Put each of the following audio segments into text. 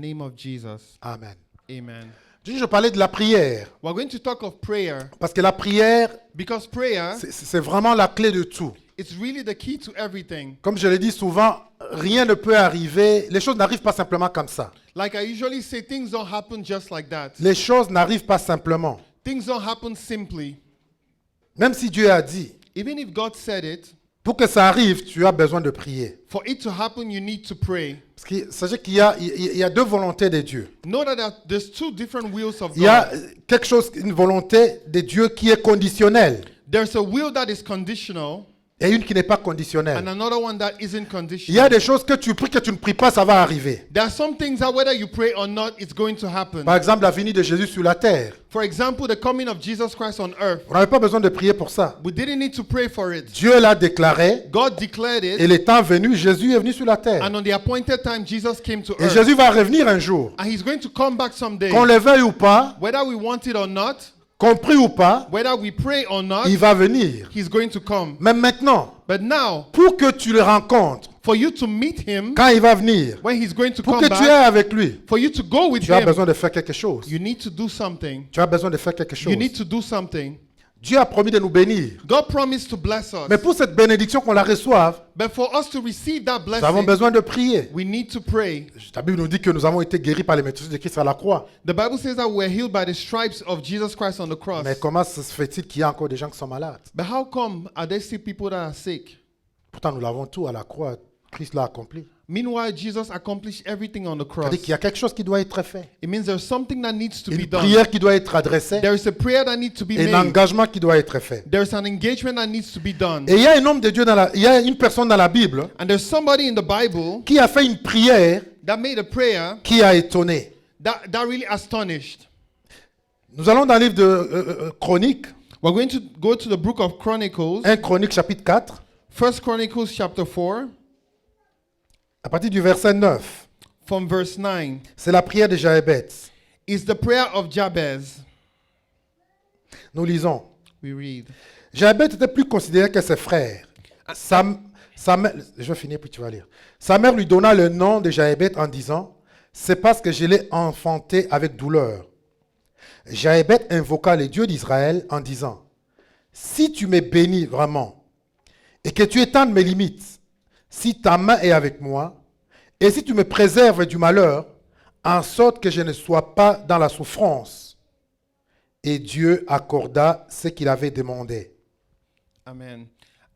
name of Jesus. Amen. Amen. Je parlais de la prière. We're going to talk of prayer Parce que la prière, because prayer c'est vraiment la clé de tout. is really the key to everything. Comme je l'ai dit souvent, rien ne peut arriver. Les choses n'arrivent pas simplement comme ça. Like I usually say, things don't happen just like that. Les choses n'arrivent pas simplement. Things don't happen simply. Même si Dieu a dit, Even if God said it, pour que ça arrive, tu as besoin de prier. for it to happen, you need to pray. Parce que sachez qu'il y a deux volontés de Dieu. Know that there's two different wills of Il y a God. quelque chose, une volonté de Dieu qui est conditionnelle There's a will that is conditional et une qui n'est pas and conditionnelle. another one that isn't Il y a conditional. des choses que tu pries, que tu ne pries pas, ça va arriver. There are some things that whether you pray or not, it's going to happen. Par exemple, la venue de Jésus sur la terre. For example, the coming of Jesus Christ on earth. On n'avait pas besoin de prier pour ça. We didn't need to pray for it. Dieu l'a déclaré God declared et it, le temps venu, Jésus est venu sur la terre. and on the appointed time, Jesus came to Et earth. Jésus va revenir un jour. And he's going to come back someday. Qu'on le veuille ou pas, Whether we want it or not, qu'on prie ou pas, whether we pray or not, il va venir. he's going to come. Même maintenant, But now, pour que tu le rencontres, for you to meet him, quand il va venir, when he's going to pour come que tu aies back, avec lui, for you to go with tu as him, besoin de faire quelque chose. you need to do something. Tu as besoin de faire quelque chose. You need to do something. Dieu a promis de nous bénir. God promised to bless us. Mais pour cette bénédiction qu'on la reçoive, But for us to receive that nous avons blessing, besoin de prier. we need to pray. La Bible nous dit que nous avons été guéris par les médecins de Christ à la croix. The Bible says that we're healed by the stripes of Jesus Christ on the cross. Mais comment se fait-il qu'il y a encore des gens qui sont malades? But how come are there still people that are sick? Pourtant, nous l'avons tout à la croix. Christ l'a accompli. Meanwhile, Jesus accomplished everything on the cross. C'est-à-dire qu'il y a quelque chose qui doit être fait. It means there's something that needs to be Une done. prière qui doit être adressée. There is a prayer that needs to be Et un made. engagement qui doit être fait. There's an engagement that needs to be done. Et il y a un homme de Dieu il y a une personne dans la Bible And there's somebody in the Bible qui a fait une prière that made a prayer qui a étonné. that really astonished. Nous allons dans le livre de Chroniques, We're going to go to the book of Chronicles, 1 Chronique chapitre 4, 1 Chronicles chapter 4, à partir du verset 9. from verse 9. C'est la prière de Jaébet. It's the prayer of Jabez. Nous lisons. We read. Jaébet était plus considéré que ses frères. Sa mère, je vais finir puis tu vas lire. Sa mère lui donna le nom de Jaébet en disant, c'est parce que je l'ai enfanté avec douleur. Jaébet invoqua les dieux d'Israël en disant, si tu me bénis vraiment et que tu étendes mes limites, si ta main est avec moi et si tu me préserves du malheur, en sorte que je ne sois pas dans la souffrance. Et Dieu accorda ce qu'il avait demandé. Amen.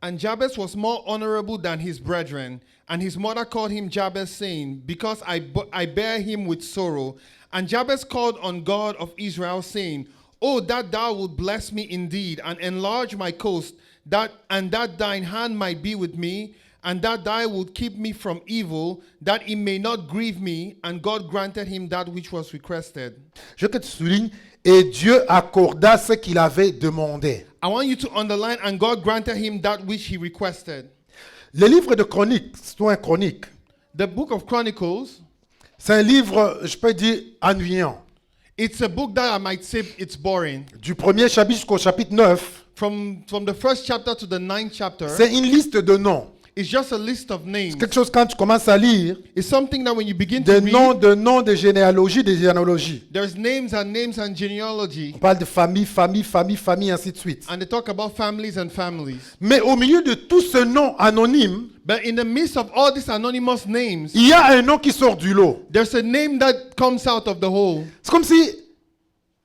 And Jabez was more honorable than his brethren, and his mother called him Jabez, saying, because I bear him with sorrow. And Jabez called on God of Israel, saying, oh, that thou would bless me indeed, and enlarge my coast, that thine hand might be with me, and that thou would keep me from evil, that it may not grieve me. And God granted him that which was requested. Je veux que tu soulignes, et Dieu accorda ce qu'il avait demandé. I want you to underline, and God granted him that which he requested. Le livre de Chroniques, c'est un chronique. The book of Chronicles, C'est un livre, je peux dire, ennuyant. it's a book that I might say it's boring. Du premier chapitre jusqu'au chapitre 9, From the first chapter to the 9th chapter, c'est une liste de noms. it's just a list of names. Quelque chose quand tu commences à lire, It's something that when you begin des to noms, read, de noms, de généalogie, de généalogie. there's names and genealogy, On parle de famille, famille, famille, famille, ainsi de suite. and they talk about families and families. Mais au milieu de tout ce nom anonyme, But in the midst of all these anonymous names, il y a un nom qui sort du lot. there's a name that comes out of the whole. C'est comme si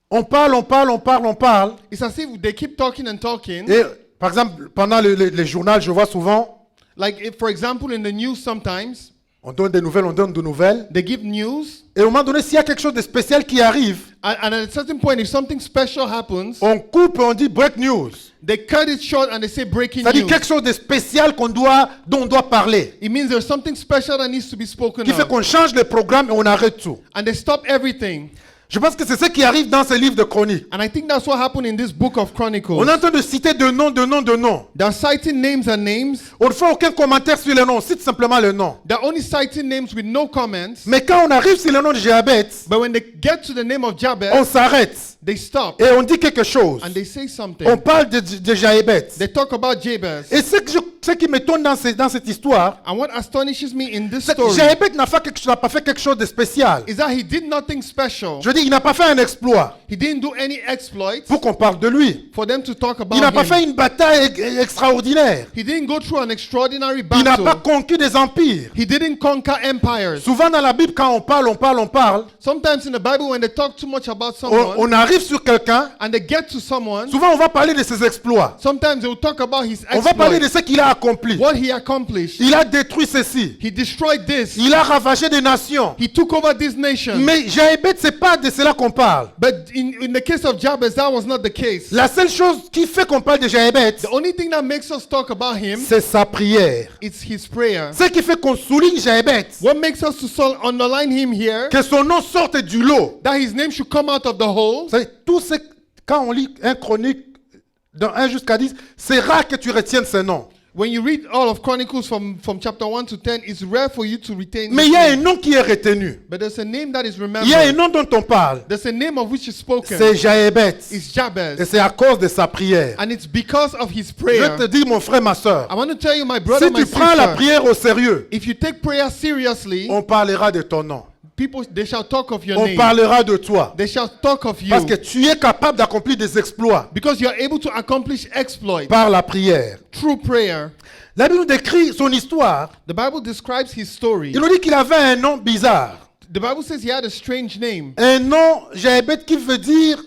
on parle, on parle, on parle, on parle. It's as if they keep talking and talking. Et par exemple, pendant les journaux, je vois souvent, Like, if, for example, in the news sometimes, on donne des nouvelles, on donne de nouvelles. they give news, Et au moment donné, s'il y a quelque chose de spécial qui arrive, and at a certain point, if something special happens, on coupe et on dit break news. they cut it short and they say breaking C'est-à-dire news. quelque chose de spécial dont on doit parler. It means there's something special that needs to be spoken Qui fait of. qu'on change le programme et on arrête tout. And they stop everything. Je pense que c'est ce qui arrive dans ce livre de chroniques. And I think that's what happened in this book of Chronicles. On est en train de citer de noms, de noms, de noms. They're citing names and names. On ne fait aucun commentaire sur les noms, on cite simplement le nom. They're only citing names with no comments. Mais quand on arrive sur le nom de Jaébet, But when they get to the name of on Jabez, s'arrête. they stop et on dit quelque chose. and they say On something. parle de Jaébet. They talk about Jabez. Et ce qui m'étonne dans cette histoire, And what astonishes me in this c'est que story Jaébet n'a pas fait quelque chose de spécial. is that he did nothing special. Je veux dire, il n'a pas fait un exploit He didn't do any exploits pour qu'on parle de lui. for them to talk Il n'a about pas fait him. une bataille extraordinaire. He didn't go through an extraordinary Il n'a pas battle. conquis des empires. He didn't conquer empires. Souvent dans la Bible, quand on parle, Sometimes in the Bible, when they talk too much about someone on arrive sur quelqu'un. and they get to someone, Souvent, on va parler de ses exploits. sometimes they will talk about his On va parler de exploits, ce qu'il a accompli. what he accomplished. Il a détruit ceci. He destroyed this. Il a ravagé des nations. He took over this nation. Mais Jaébet, c'est pas de cela qu'on parle. But in the case of Jabez, that was not the case. La seule chose qui fait qu'on parle de Jaébet, The only thing that makes us talk about him c'est sa prière. is his prayer. Ce qui fait qu'on souligne Jaébet, What makes us to underline him here, que son nom sorte du lot. that his name should come out of the hole. Vous savez, quand on lit un chronique, dans 1 jusqu'à 10, c'est rare que tu retiennes ce nom. When you read all of Chronicles from chapter 1 to 10, it's rare for you to retain Mais his il y a un name. nom qui est retenu. But there's a name that is Il y a un remembered. nom dont on parle. There's a name of which is spoken. C'est Jaébet. It's Et Jabez. c'est à cause de sa prière. And it's because of his Je prayer. te dis, mon frère, ma soeur, I want to tell you, my brother, si my tu prends la sister, prière au sérieux, if you take prayer seriously, on parlera de ton nom. people, they shall talk of your On name. parlera de toi. They shall talk of you. Parce que tu es capable d'accomplir des exploits Because you are able to accomplish exploits par la prière. through prayer. La Bible nous décrit son histoire. The Bible describes his story. Il nous dit qu'il avait un nom bizarre. The Bible says he had a strange name. Un nom, Jaébet, qui veut dire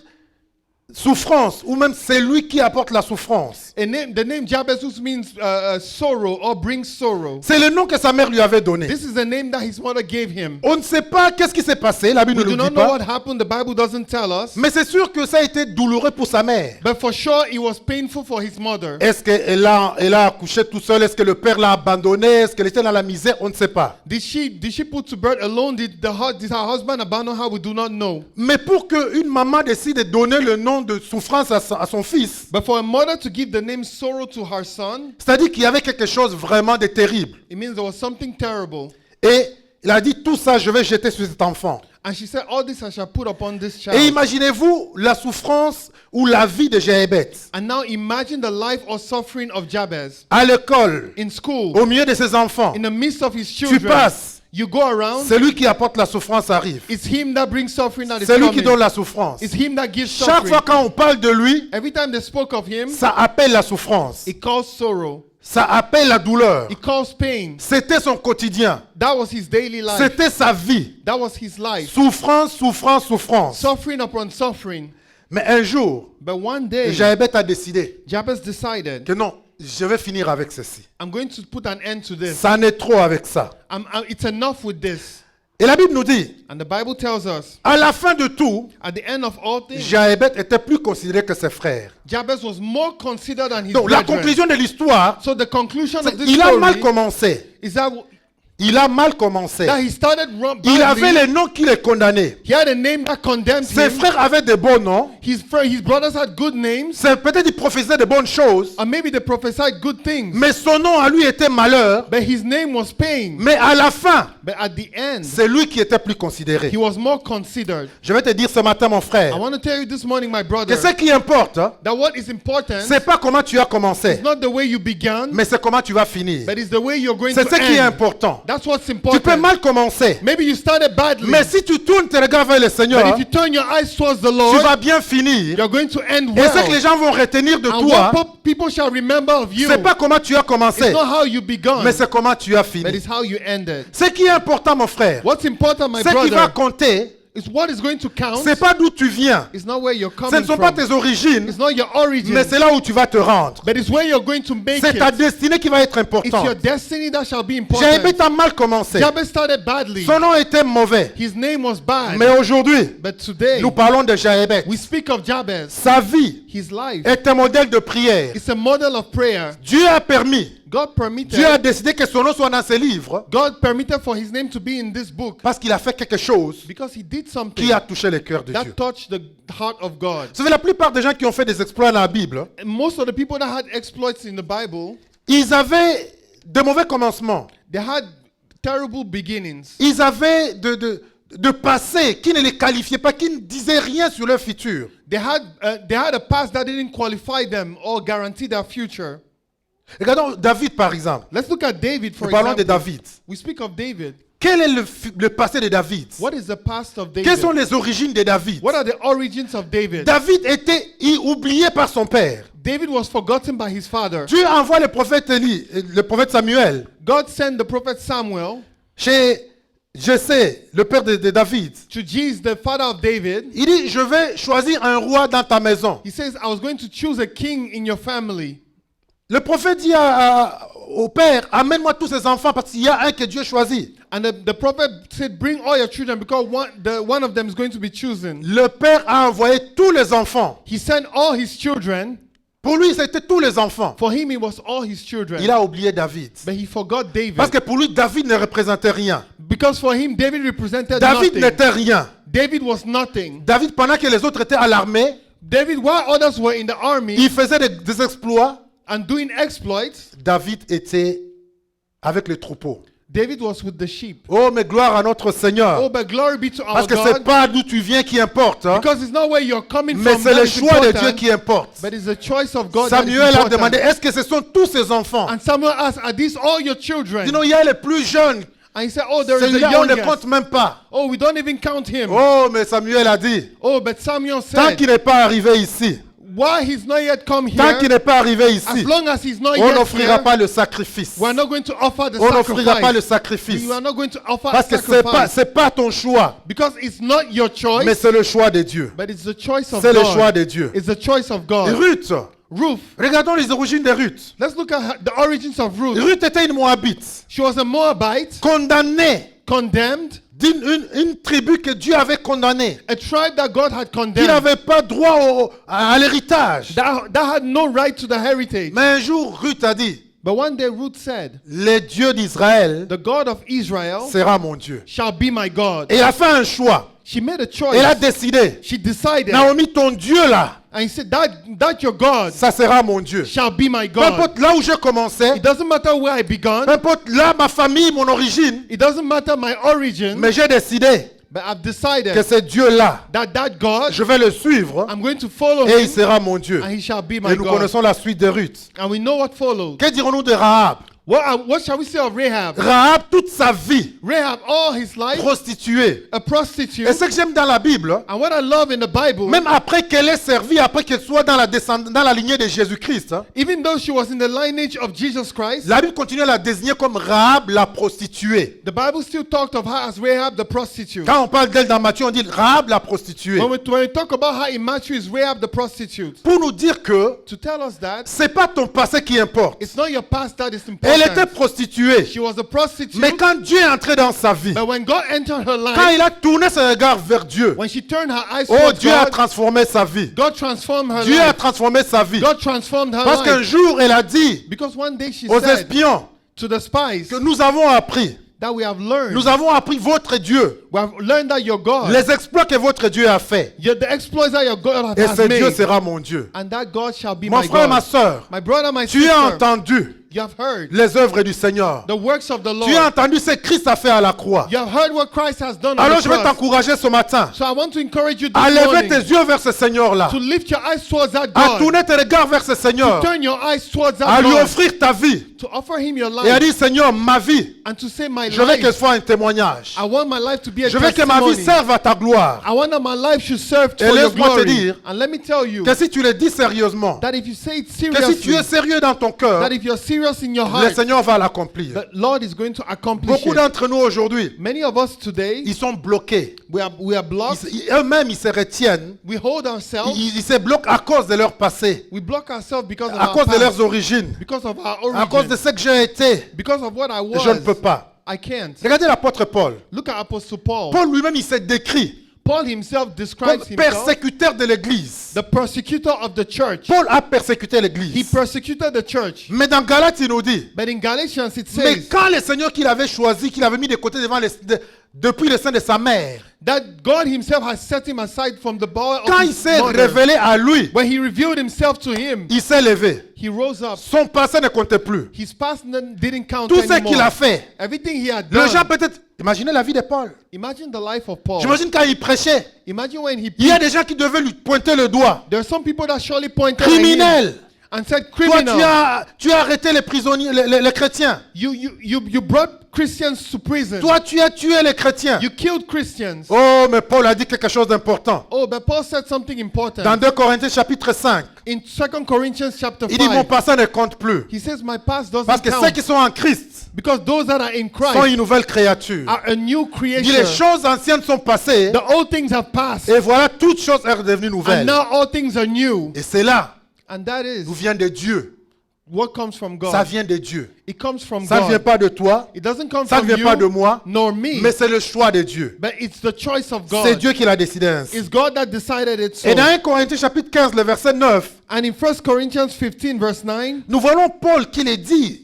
souffrance, ou même c'est lui qui apporte la souffrance. A name, the name Jabez, which means sorrow or brings sorrow. C'est le nom que sa mère lui avait donné. This is the name that his mother gave him. On ne sait pas qu'est-ce qui s'est passé, la Bible We ne do nous not dit know pas. what happened. The Bible doesn't tell us. Mais c'est sûr que ça a été douloureux pour sa mère. But for sure, it was painful for his mother. Est-ce qu'elle a accouché tout seul? Est-ce que le père l'a abandonné? Est-ce qu'elle était dans la misère? On ne sait pas. Did she put to birth alone? Did her husband abandon her? We do not know. Mais pour qu'une maman décide de donner le nom de souffrance à son fils, But for a mother to give the name sorrow to her son, c'est-à-dire qu'il y avait quelque chose vraiment de terrible. it means there was something terrible. Et il a dit, tout ça, je vais jeter sur cet enfant. And she said, all this I shall put upon this Et child. imaginez-vous la souffrance ou la vie de Jaébet. And now imagine the life or suffering of Jabez. À l'école, In school, au milieu de ses enfants, in the midst of his tu children, passes. you go around, Celui qui apporte la souffrance arrive. it's him that brings suffering that is C'est lui qui donne coming. la souffrance. It's him that gives Chaque suffering. fois quand on parle de lui, Every time they spoke of him, ça appelle la souffrance. it caused sorrow. Ça appelle la douleur. It caused pain. C'était son quotidien. That was his daily life. C'était sa vie. That was his life. Souffrance, souffrance, souffrance. Suffering upon suffering. Mais un jour, But one day, Jaébet a décidé Jabez decided, que non, je vais finir avec ceci. I'm going to put an end to this. Ça n'est trop avec ça. It's enough with this. Et la Bible nous dit, And the Bible tells us, à la fin de tout, at the end of all things, Jaébet était plus considéré que ses frères. Jabez was more considered than his Donc la brethren. conclusion de l'histoire, So the conclusion of this il a mal story commencé. is that Il a mal commencé. he started wrong Il avait badly. les noms qui les condamnaient. He had a name that condemned Ses him. frères avaient de bons noms. His brothers had good names. C'est peut-être ils prophétisaient de bonnes choses. Or maybe they prophesied good things. Mais son nom à lui était malheur. But his name was pain. Mais à la fin, But at the end, c'est lui qui était plus considéré. he was more considered. Je vais te dire ce matin, mon I frère, want to tell you this morning, my brother, que ce qui importe, that what is important c'est pas comment tu as commencé, is not the way you began, mais c'est comment tu vas finir. but it's the way you're going C'est to ce qui est end. important. That's what's Tu important. peux mal commencer, Maybe you started badly, mais si tu tournes tes regards vers le but Seigneur, if you turn your eyes towards the tu Lord, vas bien finir. you're going to end Et ce que les well. gens vont retenir de And toi, what people shall remember of you, c'est pas comment tu as commencé, it's not how you began, mais c'est comment tu as but fini. it's how you ended. Ce qui est important, mon frère, What's important, my ce qui va brother, compter, is what is going to count. c'est pas d'où tu viens. It's not where you're Ce ne coming sont pas from. tes origines, It's not your origin, mais c'est là où tu vas te rendre. but it's where you're going to make C'est ta it. destinée qui va être It's your importante. destiny that shall be important. Jaébet a mal commencé. Jabez started badly. Son nom était mauvais. His name was bad. Mais aujourd'hui, But today, nous parlons de Jaébet. we speak of Jabez. Sa vie His life est un modèle de prière. is a model of prayer. Dieu a permis, God permitted, Dieu a décidé que son nom soit dans ses livres God permitted for his name to be in this book parce qu'il a fait quelque chose because he did something qui a touché le cœur de that Dieu. touched the heart of God. Vous savez, la plupart des gens qui ont fait des exploits dans la Bible, And most of the people that had exploits in the Bible, ils avaient de mauvais commencements. they had terrible beginnings. Ils avaient de passé qui ne les qualifiait pas, qui ne disait rien sur leur futur. They had a past that didn't qualify them or guarantee their future. Regardons David par exemple. Let's look at David, for Nous parlons de example. David. We speak of David. Quel est le passé de David? What is the past of David? Quelles sont les origines de David? What are the origins of David? David était oublié par son père. David was forgotten by his father. Dieu envoie le prophète Élie, le prophète Samuel, God sent the prophet Samuel chez Jessé, le père de David. to Jesus, the father of David. Il dit, je vais choisir un roi dans ta maison. He says, I was going to choose a king in your family. Le prophète dit au père, amène-moi tous ces enfants parce qu'il y a un que Dieu choisit. And the prophet said, bring all your children because one of them is going to be chosen. Le père a envoyé tous les enfants. He sent all his children. Pour lui, c'était tous les enfants. For him, it was all his children. Il a oublié David. But he forgot David. Parce que pour lui, David ne représentait rien. Because for him, David represented David nothing. n'était rien. David was nothing. David, pendant que les autres étaient à l'armée, David, while others were in the army il faisait des exploits. and doing exploits, David était avec les troupeaux. David was with the sheep. Oh, mais gloire à notre Seigneur. Oh, but glory be to our Parce que c'est God. pas d'où tu viens qui importe, hein, Because it's not where you're coming mais from c'est that le is choix de Dieu important, qui importe. but it's the choice of God that is Samuel a important. demandé, est-ce que ce sont tous ces enfants? And Samuel asked, are these all your children? Dis non, il y a les plus jeunes. And he said, oh, there is the Celui-là, on ne youngest. compte même pas. Oh, we don't even count him. Oh, mais Samuel a dit, Oh, but Samuel tant said, qu'il n'est pas arrivé ici, why he's not yet come tant here, qu'il n'est pas arrivé as ici, long as he's not on yet n'offrira here, pas le sacrifice. we're not going to offer the On n'offrira pas le sacrifice. sacrifice. We are not going to offer Parce a que sacrifice. c'est pas ton choix, Because it's not your choice, mais c'est le choix de Dieu. but it's the choice of C'est le choix God. de Dieu. It's the choice of God. Ruth, Ruth. regardons les origines de Ruth. Let's look at the origins of Ruth. Ruth était une Moabite, She was a Moabite, condamnée condemned, une tribu que Dieu avait condamnée, a tribe that God had qui condemned, n'avait pas droit à l'héritage. that had no right to the heritage. Mais un jour, Ruth a dit, But one day Ruth said, le Dieu d'Israël the God of Israel sera mon Dieu. shall be my God. Et elle a fait un choix. She made a choice. Elle a décidé, She decided. Naomi, ton Dieu là, And he said, that your God ça sera mon Dieu. shall be my Peu God. importe là où je commençais, It doesn't matter where I began. peu importe là ma famille, mon origine, It doesn't matter my origin. mais j'ai décidé But I've que decided ce Dieu-là, that God, je vais le suivre I'm going to follow et il him sera mon Dieu. and he shall be Et my nous God. connaissons la suite de Ruth. And we know what followed. Que dirons-nous de Rahab? What shall we say of Rahab? Rahab, toute sa vie, Rahab, all his life, prostituée. a prostitute. Et ce que j'aime dans la Bible, And what I love in the Bible, même après qu'elle ait servi, après qu'elle soit dans la lignée de Jésus-Christ, hein, even though she was in the lineage of Jesus Christ, la Bible continue à la désigner comme Rahab la prostituée. the Bible still talked of her as Rahab the prostitute. Quand on parle d'elle dans Matthieu, on dit Rahab la prostituée. When we talk about her in Matthew, it's Rahab the prostitute. Pour nous dire que To tell us that c'est pas ton passé qui importe. it's not your past that is Elle était important. prostituée. She was a prostitute. Mais quand Dieu est entré dans sa vie, But when God entered her quand life, il a tourné ses regards vers Dieu, when she turned her eyes oh, towards Dieu a God, transformé sa vie. God transformed her Dieu a life. transformé sa vie. God transformed her Parce qu'un life. jour, elle a dit Because one day she aux said espions to the spies que nous avons appris. that we have learned. Nous avons appris votre Dieu, We have learned that your God, les exploits que votre Dieu a fait. the exploits that your God Et has ce Dieu made, sera mon Dieu. and that God shall be Mon my frère, ma God. soeur, My brother, my tu as sister, entendu you have heard les œuvres du Seigneur. the works of the Tu as Lord. entendu ce que Christ a fait à la croix. You have heard what Christ has done on Alors the je vais cross. t'encourager ce matin So I want to encourage you à this lever morning tes yeux vers ce Seigneur-là, to lift your eyes towards that à God, tourner tes regards vers ce Seigneur, turn your eyes towards à that lui God, offrir ta vie to offer Him your et à life, dire Seigneur, ma vie, and to say, my je veux qu'elle life, soit un témoignage. I want my life to be a Je veux que ma vie testimony. serve à ta gloire. I want that my life should serve Et for your laisse-moi te glory. dire And let me tell you Que si tu le dis sérieusement, that if you say it que si tu seriously, es sérieux dans ton cœur, that if you're serious in your le heart, Seigneur va l'accomplir. the Lord is going to accomplish Beaucoup it. d'entre nous aujourd'hui, Many of us today, ils sont bloqués. we are blocked. Eux-mêmes, ils se retiennent. We hold ourselves. Ils se bloquent à cause de leur passé, We block ourselves because of à our cause de past, leurs origines, because of our à cause de origin, ce que j'ai été. because of what I was. Je ne peux pas. I can't. Regardez l'apôtre Paul. Look at Apostle Paul. Paul lui-même, il s'est décrit Paul himself comme describes himself persécuteur de l'Église. the persecutor of the church. Paul a persécuté He l'Église. persecuted the church. Mais dans Galates, il nous dit, But in Galatians it mais says quand le Seigneur qu'il avait choisi, qu'il avait mis de côté depuis le sein de sa mère, that God himself has set him aside from the bowel quand of il his s'est mother. révélé à lui, When he revealed himself to him, il s'est levé. he rose up. Son passé ne comptait plus. His past didn't count Tout ce qu'il anymore. a fait, Everything he had les gens done. peut-être, Imaginez la vie de Paul. Imagine the life of Paul. J'imagine quand il prêchait, Imagine when he il y a preached. des gens qui devaient lui pointer le doigt. There are some people that surely pointed at him Criminel. and said, Toi, criminal. tu as arrêté les prisonniers, les chrétiens. You brought Christians to prison. Toi, tu as tué les chrétiens. You killed Christians. Oh, mais Paul a dit quelque chose d'important. Oh, but Paul said something important. Dans 2 Corinthiens chapitre 5, In 2 Corinthians chapter il dit, mon 5, passé ne compte plus. he says, my past doesn't Parce que ceux count. qui sont en Christ Because those that are in sont Christ une nouvelle créature. are a new Il dit, les creation. choses anciennes sont passées. The old things have passed. Et voilà, toutes choses sont devenues And nouvelles. now all things are new. Et c'est là And that is d'où vient de Dieu. what comes from Ça God. vient de Dieu. It comes from Ça ne vient God. pas de toi. It doesn't come Ça ne from vient pas de you moi. nor me. Mais c'est le choix de Dieu. But it's the choice of C'est God. Dieu qui l'a décidé ainsi. It's God that decided it so. Et dans 1 Corinthiens chapitre 15, le verset 9, And in 1 Corinthians 15 verse 9, nous voyons Paul qui le dit.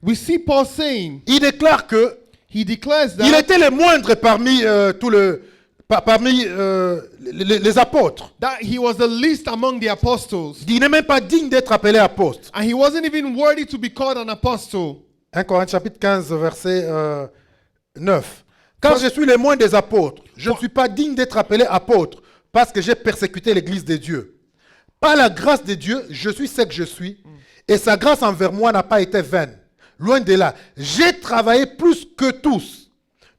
we see Paul saying, Il déclare que he declares il that, était le moindre parmi les apôtres. that he was the least among the apostles. Il n'est même pas digne d'être appelé apôtre. And he wasn't even worthy to be called an apostle. 1 Corinthiens chapitre 15, verset 9. Car je suis le moindre des apôtres, je ne suis pas digne d'être appelé apôtre parce que j'ai persécuté l'église de Dieu. Par la grâce de Dieu, je suis ce que je suis et sa grâce envers moi n'a pas été vaine. Loin de là. J'ai travaillé plus que tous.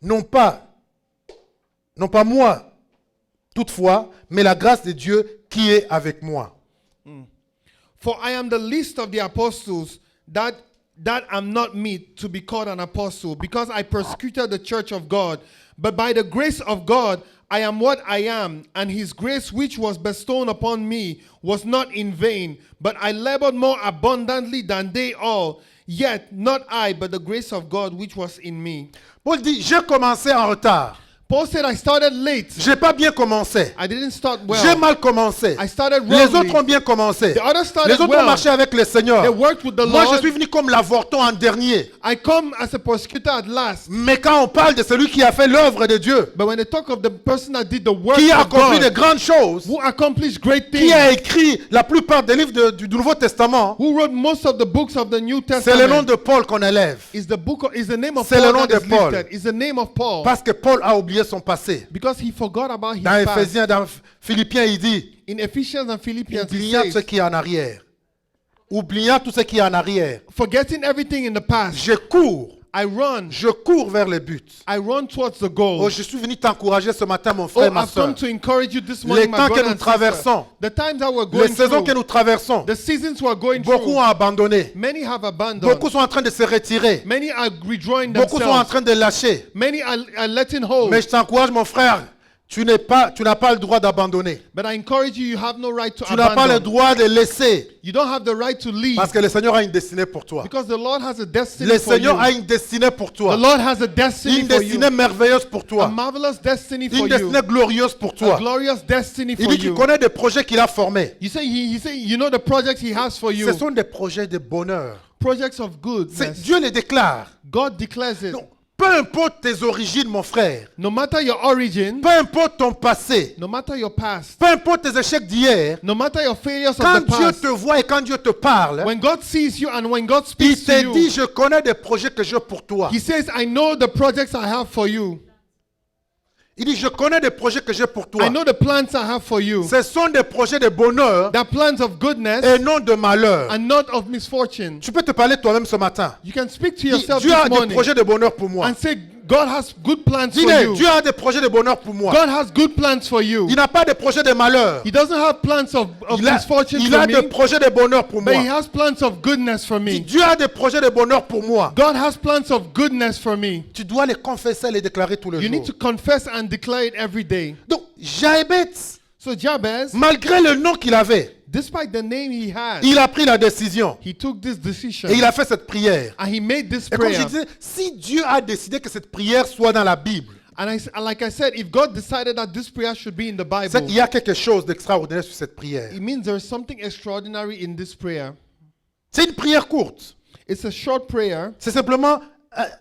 Non pas moi, toutefois, mais la grâce de Dieu qui est avec moi. For I am the least of the apostles, that am not meet to be called an apostle, because I persecuted the church of God. But by the grace of God, I am what I am, and his grace which was bestowed upon me was not in vain, but I labored more abundantly than they all. Yet not I, but the grace of God which was in me. Paul dit, j'ai commencé en retard. Paul said, I started late. J'ai pas bien commencé. I didn't start J'ai well. mal commencé. I started Les wrongly. autres ont bien commencé. The others started Les autres well. ont marché avec le Seigneur. They worked with the Moi, Lord. je suis venu comme l'avorton en dernier. I come as a persecutor at last. Mais quand on parle de celui qui a fait l'œuvre de Dieu, But when they talk of the person that did the work qui a of accompli de God, grandes choses, who accomplished great qui things, a écrit la plupart des livres du Nouveau Testament, who wrote most of the books of the New c'est le nom Testament, de Paul qu'on élève. is the name of C'est le Paul nom that de is Paul. lifted. Is the name of Paul. Parce que Paul a oublié son passé. Because he forgot about his Dans past. Éphésiens, dans Philippiens, il dit, In Ephesians and Philippians, he oubliant ce says, qui est en arrière. Oubliant tout ce qui est en arrière. forgetting everything in the past, Je cours vers le but. I run towards the goal. Oh, je suis venu t'encourager ce matin, mon Oh, frère, ma I've come soeur. to encourage you this morning, Les my temps que brother nous and sister. traversons, The times that we're les going saisons que through, nous traversons, the seasons we're going beaucoup through, ont abandonné. many have abandoned. Beaucoup sont en train de se retirer. Many are withdrawing Beaucoup sont en themselves. train de lâcher. Many are letting hold. Mais je t'encourage, mon frère, tu n'as pas le droit d'abandonner. But I encourage you, you have no right to Tu n'as pas le abandon. droit de laisser. You don't have the right to leave. Parce que le Seigneur a une destinée pour toi. Because the Lord has a destiny Le for you. Seigneur a une destinée pour The toi. Lord has a destiny Une for you. destinée merveilleuse pour A toi. marvelous destiny for Une you. destinée glorieuse pour A toi. glorious destiny Il for dit qu'il you. connaît des projets qu'il a formés. You say, he say, you know the projects he has for you. Ce sont des projets de bonheur. Projects of goodness. Dieu les déclare. God declares it. Donc, peu importe tes origines, mon frère. No matter your origin, Peu importe ton passé. no matter your past, Peu importe tes échecs d'hier. no matter your failures Quand of the Dieu past, te voit et quand Dieu te parle, when God sees you and when God il speaks to te dit, you, je connais des projets que j'ai pour toi. he says, I know the projects I have for you. Il dit, je connais des projets que j'ai pour toi. I know the plans I have for you. Ce sont des projets de bonheur They're plans of goodness et non de malheur. and not of misfortune. Tu peux te parler toi-même ce matin. You can speak to Dis, yourself Dieu a this des morning projets de bonheur pour moi. and say, God has good plans for Dis-le, you. Dieu a des projets de bonheur pour moi. God has good plans for you. Il n'a pas de projets de malheur. He doesn't have plans of misfortune Il for a me, des projets de bonheur pour but he moi. has plans of goodness for Dis, me. Dieu a des projets de bonheur pour moi. God has plans of goodness for me. Tu dois les confesser et les déclarer tous les You need jours. to confess and declare it every day. Donc, Jaébet, So Jabez, malgré le nom qu'il avait, despite the name he had, il a pris la décision he took this decision et il a fait cette prière. and he made this Et comme je prayer. disais, si Dieu a décidé que cette prière soit dans la Bible, And like I said, if God decided that this prayer should be in the c'est Bible, qu'il y a quelque chose d'extraordinaire sur cette prière. it means there's something extraordinary in this prayer. C'est une prière courte. It's a short prayer. C'est simplement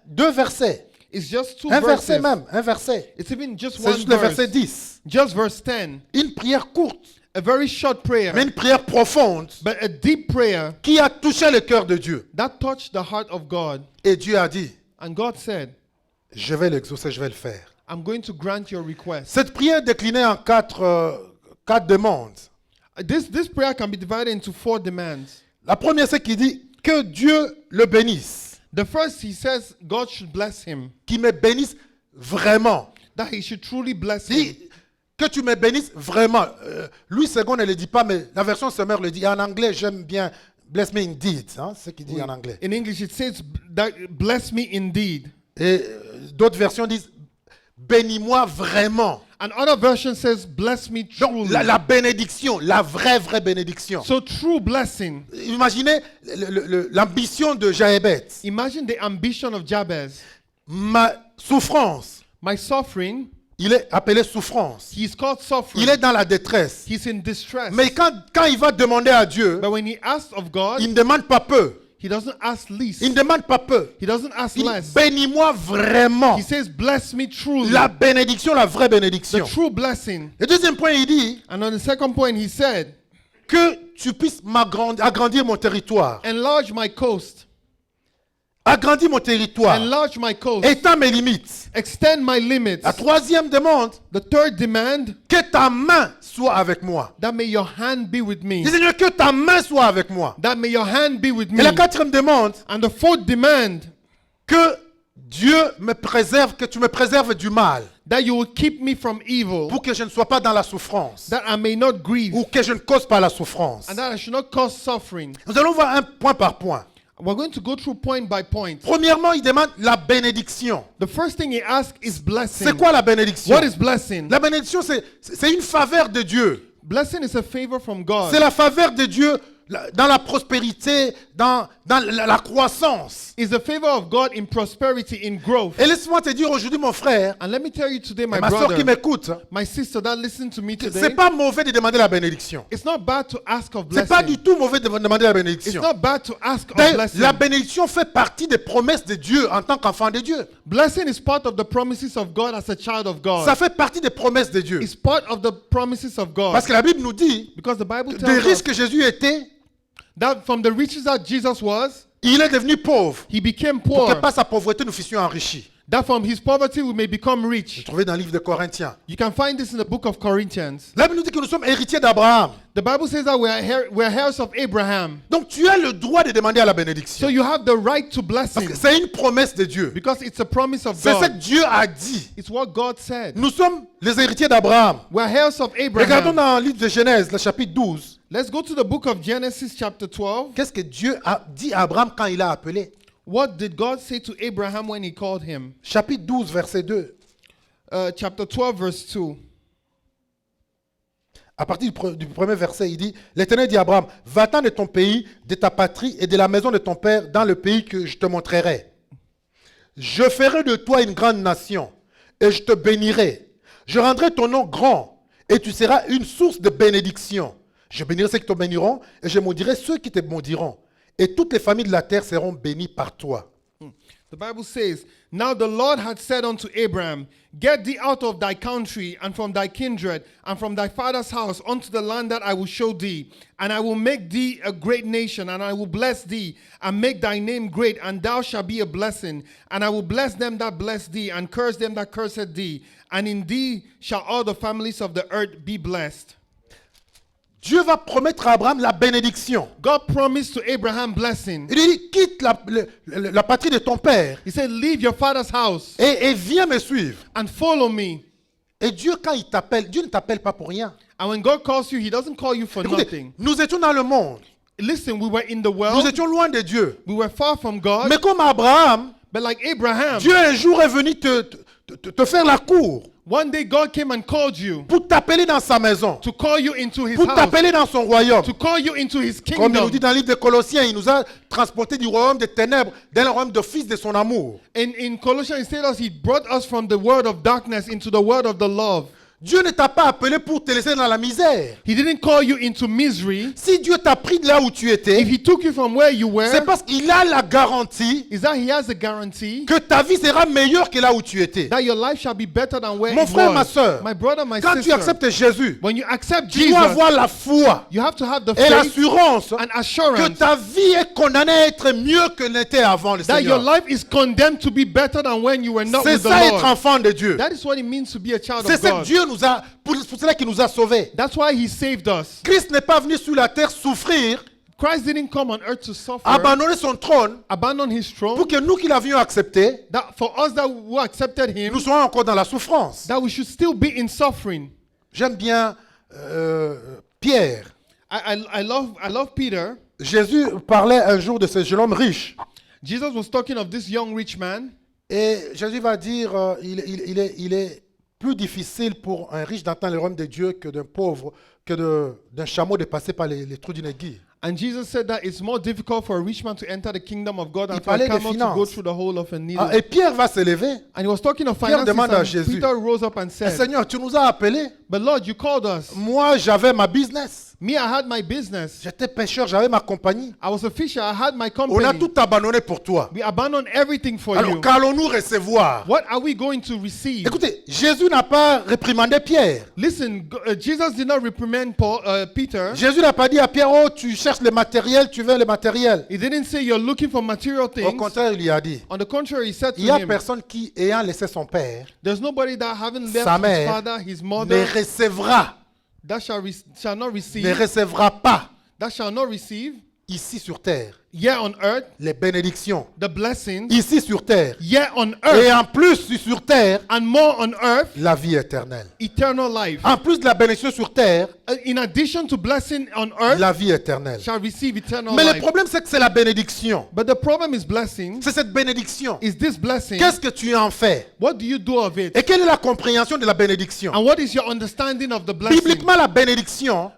2 versets. It's just two Un verset verses. même, un verset. It's even just C'est one juste le verset verse. 10. Just verse 10. Une prière courte, A very short prayer, mais une prière profonde but a deep prayer qui a touché le cœur de Dieu. that touched the heart of God. Et Dieu a dit, And God said, je vais l'exaucer, je vais le faire. I'm going to grant your request. Cette prière est déclinée en quatre demandes. This prayer can be divided into 4 demands. La première, c'est qu'il dit que Dieu le bénisse, The first, he says God should bless him, qu'il me bénisse vraiment. that he should truly bless Dit him. que tu me bénisses vraiment. Louis II ne le dit pas, mais la version Sommer le dit. En anglais, j'aime bien bless me indeed. Hein, c'est ce qu'il dit en anglais. In English, it says that bless me indeed. Et d'autres versions disent bénis-moi vraiment. And other version says bless me Donc, truly. la bénédiction, la vraie bénédiction. So true blessing. Imaginez l'ambition de Jaébet. Imagine the ambition of Jabez. Ma souffrance, My suffering, il est appelé souffrance. he's called suffering. Il est dans la détresse. He's in distress. Mais quand il va demander à Dieu, But when he asks of God, il ne demande pas peu. he doesn't ask least. Il ne demande pas peu. He doesn't ask Il dit, less. bénis-moi vraiment. He says, bless me truly. La bénédiction, la vraie The bénédiction. true blessing. Le deuxième point, il dit And on the second point, he said, que tu puisses agrandir mon territoire. enlarge my coast. Agrandir mon territoire. Enlarge my coast. Étends mes limites. Extend my limits. La troisième demande, The third demand, que ta main soit avec moi. that may your hand be with me. Dis, Seigneur, que ta main soit avec moi. That may your hand be with Et me. la quatrième demande, And the fourth demand, que Dieu me préserve, que tu me préserves du mal, that you will keep me from evil, pour que je ne sois pas dans la souffrance, that I may not grieve, ou que je ne cause pas la souffrance. and that I should not cause suffering. Nous allons voir un point par point. We're going to go through point by point. Premièrement, il demande la bénédiction. The first thing he asks is blessing. C'est quoi la bénédiction? What is blessing? La bénédiction, c'est une faveur de Dieu. Blessing is a favor from God. C'est la faveur de Dieu dans la prospérité, dans la croissance. It's a favor of God in prosperity, in growth. Et laisse-moi te dire aujourd'hui, mon frère, And let me tell you today, my et ma soeur qui brother, m'écoute, my sister that listen to me c'est today, pas mauvais de demander la bénédiction. it's not bad to ask of C'est pas blessing. du tout mauvais de demander la It's bénédiction. not bad to ask of D'ailleurs, blessing. la bénédiction fait partie des promesses de Dieu en tant qu'enfant de Dieu. Blessing is part of the promises of God as a child of God. Ça fait partie des promesses de Dieu. It's part of the promises of God. Parce que la Bible nous dit, Because the Bible des tells us risques que Jésus était, that from the riches that Jesus was, il est devenu pauvre. he became Pour que poor. par sa pauvreté, nous fussions enrichis. That from his poverty we may become rich. Trouvé dans le livre de Corinthiens. You can find this in the book of Corinthians. La Bible nous dit que nous sommes héritiers d'Abraham. The Bible says that we're heirs of Abraham. Donc tu as le droit de demander à la So bénédiction. you have the right to Parce blessing que c'est une promesse de Dieu. because it's a promise of C'est ce que God. Dieu a dit. It's what God said. Nous sommes les héritiers d'Abraham. We're heirs of Regardons Abraham. dans le livre de Genèse, le chapitre 12. Let's go to the book of Genesis chapter 12. Qu'est-ce que Dieu a dit à Abraham quand il a appelé? What did God say to Abraham when he called him? Chapitre 12, verset 2. Chapter 12 verse 2. À partir du premier verset, il dit, l'Éternel dit à Abraham, va-t'en de ton pays, de ta patrie et de la maison de ton père dans le pays que je te montrerai. Je ferai de toi une grande nation et je te bénirai. Je rendrai ton nom grand et tu seras une source de bénédiction. Je bénirai ceux qui te béniront et je maudirai ceux qui te maudiront. Et toutes les familles de la terre seront bénies par toi. The Bible says, now the Lord had said unto Abraham, get thee out of thy country and from thy kindred and from thy father's house unto the land that I will show thee. And I will make thee a great nation, and I will bless thee and make thy name great, and thou shalt be a blessing. And I will bless them that bless thee and curse them that curseth thee. And in thee shall all the families of the earth be blessed. Dieu va promettre à Abraham la bénédiction. God promised to Abraham blessing. Il lui dit, quitte la patrie de ton père He said, leave your father's house et viens me suivre. and follow me. Et Dieu, quand il t'appelle, Dieu ne t'appelle pas pour rien. And when God calls you, he doesn't call you for Écoutez, nothing. nous étions dans le monde. Listen, we were in the Nous world. étions loin de Dieu. We were far from God. Mais comme Abraham, But like Abraham, Dieu un jour est venu te faire la cour one day God came and called you pour t'appeler dans sa maison, to call you into his pour house, t'appeler dans son royaume. to call you into his Comme il nous dit kingdom. dans le livre de Colossiens, il nous a transportés du royaume des ténèbres dans le royaume de fils de son amour. In Colossians, it says he brought us from the world of darkness into the world of the love. Dieu ne t'a pas appelé pour te laisser dans la misère. He didn't call you into misery. Si Dieu t'a pris de là où tu If étais, he took you from where you were, c'est parce qu'il a la garantie is that he has a guarantee que ta vie sera meilleure que là où tu étais. that your life shall be better than where Mon it frère, was. ma sœur, My brother, my Quand tu sister, acceptes Jésus, when you accept tu dois Jesus, avoir la foi you have to have the et faith l'assurance and que assurance ta vie est condamnée à être mieux que n'était avant le that your Seigneur. life is condemned to be better than when you were not C'est with the ça être Lord. enfant de Dieu. That is what it means to be a child C'est of ce que God. Dieu nous a, pour cela qu'il nous a sauvés. That's why he saved us. Christ n'est pas venu sur la terre souffrir, Christ didn't come on earth to suffer, abandonner son trône abandon his throne, pour que nous qui l'avions accepté, that for us that who accepted him, nous soyons encore dans la souffrance. that we should still be in suffering. J'aime bien Pierre. I love Peter. Jésus parlait un jour de ce jeune homme riche. Jesus was talking of this young rich man. Et Jésus va dire, il est plus difficile pour un riche d'entendre le royaume de Dieu que d'un pauvre, d'un chameau de passer par les trous d'une aiguille. And Jesus said that it's more difficult for a rich man to enter the kingdom of God than Il for a parlait de camel to go finances. through the hole of a needle. Ah, et Pierre va se lever. And he was talking of Pierre finances, demande à and Jésus, Peter rose up and Eh, said, Seigneur, tu nous as appelés. but Lord, you called us. Moi, j'avais ma business. Me, I had my business. J'étais pêcheur, j'avais ma compagnie. I was a fisher. I had my On a company. tout abandonné pour toi. We abandoned everything for Alors, you. qu'allons-nous recevoir? What are we going to receive? Écoutez, Jésus n'a pas réprimandé Pierre. Listen, Jesus did not reprimand Peter. Jésus n'a pas dit à Pierre, oh, tu cherches le matériel, tu veux le matériel. He didn't say you're looking for material Au things. contraire, il lui a dit, On the contrary, he said to il n'y a him, personne qui, ayant laissé son père, there's nobody that having left sa his mère, father, his ne mother, recevra, that shall not ne receive, recevra pas that shall not receive, ici sur terre here on earth, les bénédictions, the blessings, ici sur terre, here on et earth, en plus sur terre, and more on earth, la vie éternelle. eternal life. En plus de la bénédiction sur terre, In addition to blessing on earth, la vie éternelle. shall receive eternal Mais le life. problème, c'est que c'est la bénédiction. But the problem is blessing. C'est cette bénédiction. Is this blessing? Qu'est-ce que tu en fais? What do you do of it? Et quelle est la compréhension de la bénédiction? And what is your understanding of the blessing? Bibliquement, la bénédiction,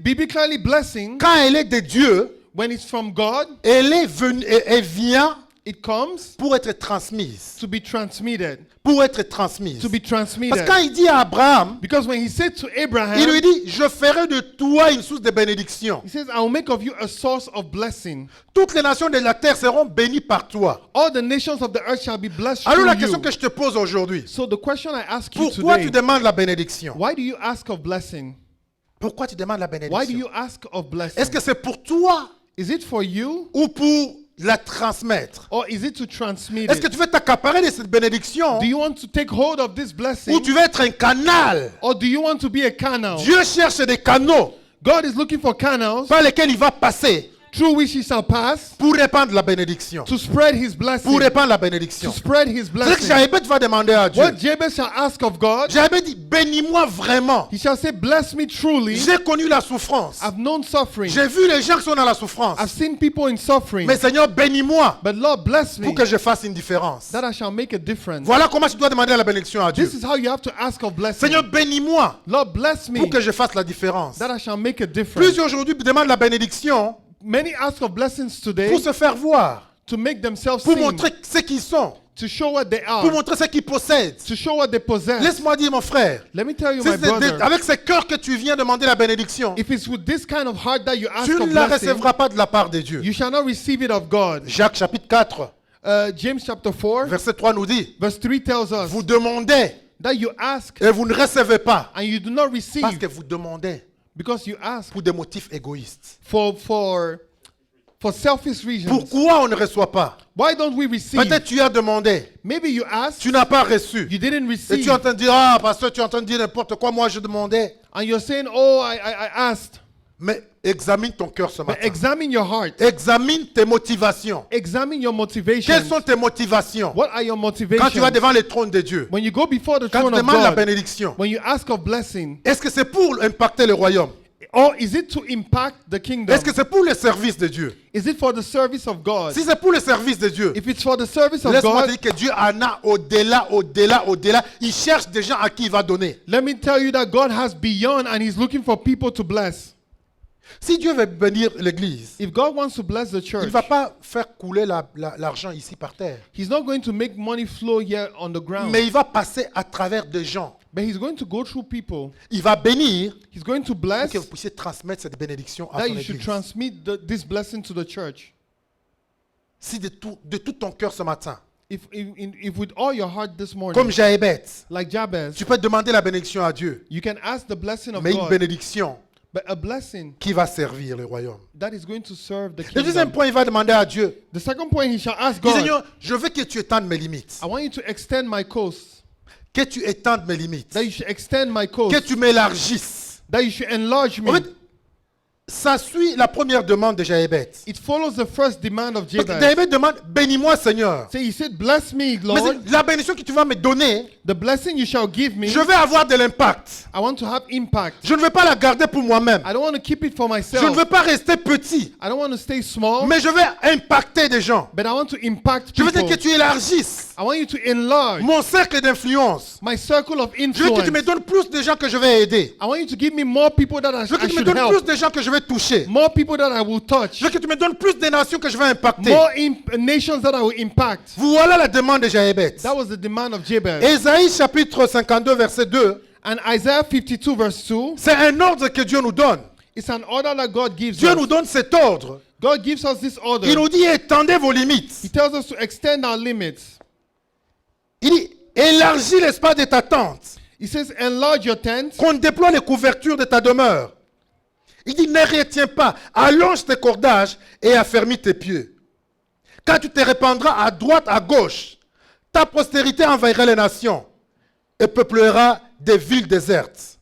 Biblically, blessing, quand elle est de Dieu, when it's from God, elle est venue, elle vient it comes pour être transmise. to be transmitted. Pour être transmise. To be Parce que transmitted. quand il dit à Abraham, Because when he said to il Abraham, lui dit, je ferai de toi une source de bénédiction. he says, I will make of you a source of blessing. Toutes les nations de la terre seront bénies par toi. All the nations of the earth shall be blessed Alors through la question you. que je te pose aujourd'hui, So the question I ask you pourquoi tu today, demandes la bénédiction? why do you ask of blessing? Pourquoi tu demandes la Why do bénédiction? you ask of blessing? Est-ce que c'est pour toi Is it for you ou pour la transmettre? or is it to transmit Est-ce que it? tu veux t'accaparer de cette bénédiction Do you want to take hold of this ou blessing tu veux être un canal? or do you want to be a canal? Dieu cherche des canaux God is looking for canals par lesquels il va passer through which he shall pass pour répandre la bénédiction. to spread his blessing. Pour répandre la To bénédiction. spread his C'est que blessing. Jaébet va demander à Dieu. What Jabez shall ask of God, Jaébet dit, bénis-moi vraiment. he shall say, bless me truly. J'ai connu la souffrance. I've known suffering. J'ai vu les gens qui sont dans la souffrance. I've seen people in suffering. Mais Seigneur, bénis-moi But Lord, bless me pour que je fasse une différence. that I shall make a difference. Voilà comment tu dois demander la bénédiction à Dieu. This is how you have to ask of blessing. Seigneur, bénis-moi Lord, bless me pour que je fasse la différence. that I shall make a difference. Plusieurs aujourd'hui demandent la bénédiction Many ask of blessings today pour se faire voir, to make themselves pour seen, montrer ce qu'ils sont, to show what they pour are, montrer ce qu'ils possèdent. to show what they possess. Laisse-moi dire, mon frère, Let me tell you, si my c'est brother, avec ce cœur que tu viens demander la bénédiction, if it's with this kind of heart that you ask tu of ne la blessing, recevras pas de la part de Dieu. you shall not receive it of God. Jacques chapitre 4, James chapter 4, verset 3 nous dit, verse 3 tells us vous demandez that you ask et vous ne recevez pas and you do not parce receive que vous demandez because you ask pour des motifs égoïstes. for selfish reasons. Pourquoi on ne reçoit pas? Why don't we receive? Peut-être tu as demandé, Maybe you asked, tu n'as pas reçu. you didn't Et tu receive, es en train de dire, ah, pasteur, tu es en train de dire n'importe quoi, moi je demandais. and you're saying, oh, I asked. Mais examine ton cœur ce But matin. examine your heart. Examine tes motivations. Examine your motivations. Quelles sont tes motivations? What are your Quand motivations? tu vas devant le trône de Dieu, When you go before the quand throne tu of demandes la God, bénédiction, when you ask of blessing, est-ce que c'est pour impacter le royaume? or is it to impact the kingdom? Est-ce que c'est pour le service de Dieu? Is it for the service of God? Si c'est pour le service de Dieu, If it's for the service of laisse-moi te God, dire que Dieu en a au-delà, au-delà, au-delà. Il cherche des gens à qui il va donner. let me tell you that God has beyond and He's looking for people to bless. Si Dieu veut bénir l'église, If God wants to bless the il church, ne va pas faire couler l'argent ici par terre. He's not going to make money flow here on the ground, Mais il va passer à travers des gens But he's going to go through people. Il va bénir He's going to pour bless que vous puissiez transmettre cette bénédiction à that son you should église. transmit this blessing to the church. Si de tout ton cœur ce matin, If with all your heart this morning, comme Jaébet, like Jabez, tu peux demander la bénédiction à Dieu, you can ask the blessing of mais une God, bénédiction but a blessing qui va servir le royaume. that is going to serve the Le deuxième kingdom. point, il va demander à Dieu, The second point, he shall ask dit, God, Seigneur, je veux que tu étendes mes limites, I want you to extend my coast, que tu étendes mes limites, that you should extend my que coast, tu m'élargisses. that you should enlarge me. En fait, ça suit la première demande de Jaébet. It follows the first demand of Donc, Jabez. Jaébet demande, bénis-moi Seigneur. So he said, bless me, Mais Lord. la bénédiction que tu vas me donner, The blessing you shall give me, je vais avoir de l'impact. I want to have impact. Je ne veux pas la garder pour moi-même. I don't want to keep it for Je ne myself. veux pas rester petit, I don't want to stay small, mais je vais impacter des gens. but I want to impact Je veux dire people. que tu élargisses I want you to enlarge mon cercle d'influence. my circle of Je veux que tu me influence. donnes plus de gens que je vais aider. I want you to give me more people that Je veux que I tu me should donnes plus help, de gens que je vais toucher. more people that I will touch, Je veux que tu me donnes plus de nations que je vais impacter. more nations that I will impact. Voilà la demande de Jaébet. That was the demand of Jabez. Ésaïe chapitre 52 verset 2, And Isaiah 52 verse 2, c'est un ordre que Dieu nous donne. it's an order that God gives Dieu us. nous donne cet ordre. God gives us this order. Il nous dit étendez vos limites. He tells us to extend our limits. Il dit élargis l'espace de ta tente. He says, enlarge your tent. Qu'on déploie les couvertures de ta demeure. Il dit ne retiens pas, allonge tes cordages et affermis tes pieds. Quand tu te répandras à droite, à gauche, ta postérité envahira les nations et peuplera des villes désertes.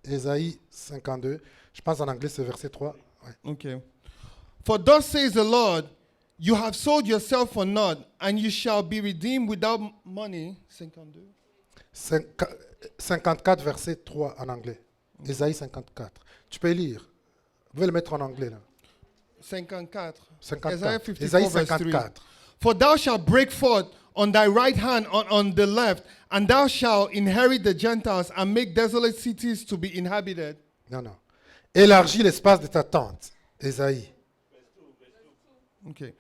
Ésaïe 52, je pense en anglais c'est verset 3. Ouais. Okay. For thus says the Lord, you have sold yourself for naught, and you shall be redeemed without money. 54 verset 3 en anglais. Ésaïe 54. Tu peux lire. Vous pouvez le mettre en anglais là. 54. 54. Isaiah 54 Ésaïe verse 3. 54. For thou shalt break forth on thy right hand on the left, and thou shalt inherit the Gentiles and make desolate cities to be inhabited. Non, non. Élargis l'espace de ta tente. Ésaïe. Okay.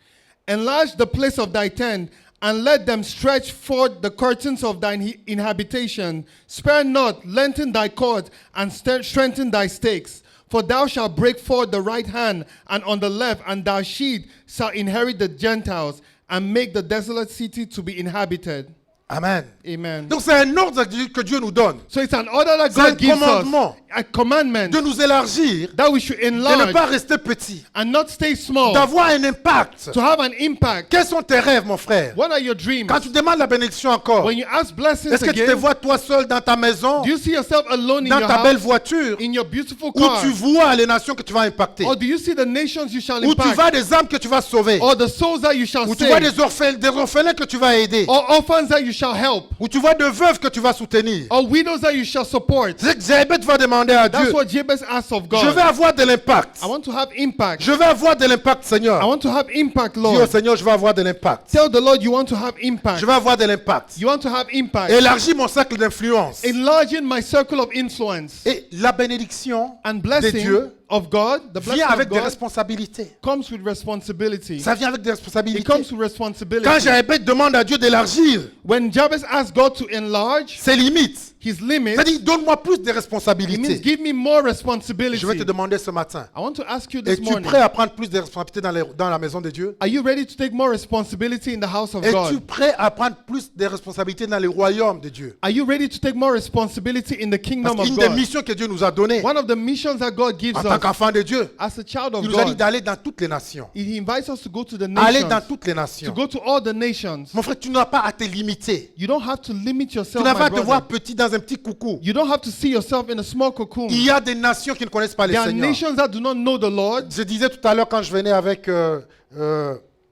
Enlarge the place of thy tent, and let them stretch forth the curtains of thine inhabitation. Spare not, lengthen thy cords, and strengthen thy stakes. For thou shalt break forth the right hand, and on the left, and thy seed shall inherit the Gentiles, and make the desolate city to be inhabited. Amen. Amen. Donc c'est un ordre que Dieu nous donne. So it's an order that C'est un God gives us, commandement. a commandment, De nous élargir, that we should de ne enlarge pas rester petit. and not stay small, D'avoir un impact. to have an impact. Quels sont tes rêves, mon frère? What are your dreams? Quand tu demandes la bénédiction encore, When you ask blessings est-ce que tu te again, vois toi seul dans ta maison, do you see yourself alone in dans your ta belle house, voiture, in your beautiful où car, tu vois les nations que tu vas impacter, or do you see the nations you shall où tu impact, vois des âmes que tu vas sauver, or the souls that you shall où tu vois save, des orphelins que tu vas aider, or orphans that you shall help, où tu vois des veuves que tu vas soutenir. or widows that you shall support? C'est que Jaébet va demander à That's Dieu, what Jabez asked of je vais God. avoir de l'impact. I want to have impact. Je vais avoir de l'impact, I Seigneur. want to have impact, Dis au Lord. Seigneur, je vais avoir de l'impact. Tell the Lord you want to have impact. Je vais avoir de l'impact. You want to have impact. Élargis mon cercle d'influence. Enlarging my circle of influence. Et la bénédiction And de blessing Dieu of God, the blessing vient of avec des God, responsabilités. comes with responsibility. Ça vient avec des It responsabilités. comes with responsibility. Quand Jaébet demande à Dieu d'élargir When Jabez asked God to enlarge ses limites, his limits, c'est-à-dire donne-moi plus de it means responsabilités. give me more responsibility. Je vais te demander ce matin, I want to ask you this es-tu morning, prêt à prendre plus de responsabilités dans la maison de Dieu? are you ready to take more responsibility in the house of Es-tu God? prêt à prendre plus de responsabilités dans le royaume de Dieu? Are you ready to take more responsibility in the Parce kingdom of qu'une des God? missions que Dieu nous a données One of the missions that God gives en tant us qu'enfant de Dieu, as a child of il nous a dit God, d'aller dans toutes les nations. He invites us to go to the Aller dans nations, toutes les to nations. go to all the nations. Mon frère, tu n'as pas à te limiter. You don't have to limit Tu yourself, n'as my pas à te voir brother. petit dans un petit coucou. You don't have to see yourself in a small cocoon. Il y a des nations qui ne connaissent pas le There are Seigneur. nations that do not know the Lord. Je disais tout à l'heure quand je venais avec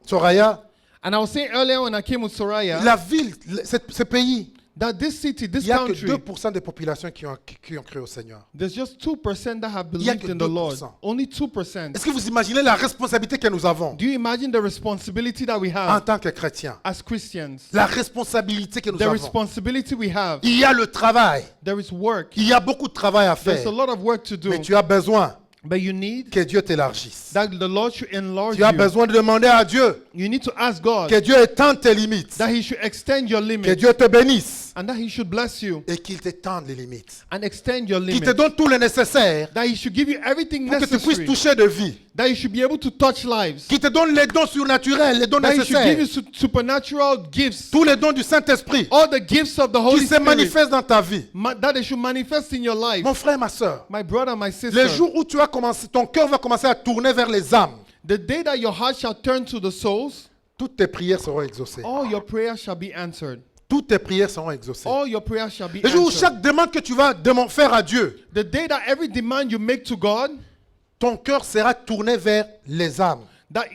Soraya, And I was saying earlier when I came with Soraya, la ville, ce pays, that this city, il this n'y a que country, 2% des populations qui ont cru au Seigneur. there's just 2% that have Il y a believed que in the Lord. 2%. Only 2%. Est-ce que vous imaginez la responsabilité que nous avons Do you imagine the responsibility that we en have tant que chrétiens? as Christians? La responsabilité que nous The avons. responsibility we have. Il y a le travail. There is work. Il y a beaucoup de travail à There's faire. a lot of work to do. Mais tu as besoin But you need que Dieu t'élargisse. that the Lord should enlarge Tu as you. besoin de demander à Dieu You need to ask God que Dieu étende tes limites. that He should extend your Que limits, Dieu te bénisse. and that he should bless you et qu'il t'étende les limites. and extend your Qu'il te limits. donne tout le nécessaire That he should give you everything pour que tu puisses necessary. toucher de vie. That you should be able to touch lives. Qu'il te donne les dons surnaturels, les dons That he should give you nécessaires. supernatural gifts. Tous les dons du Saint-Esprit All the gifts of the Holy qui se Spirit. manifestent dans ta vie. That they should manifest in your life. Mon frère, ma soeur, My brother, my sister. le jour où tu as commencé, ton cœur va commencer à tourner vers les âmes, The day that your heart shall turn to the souls, toutes tes prières seront exaucées. all your prayers shall be answered. Toutes tes prières seront exaucées. All your prayers shall be Le jour où answered. chaque demande que tu vas faire à Dieu, The day that every demand you make to God, ton cœur sera tourné vers les âmes,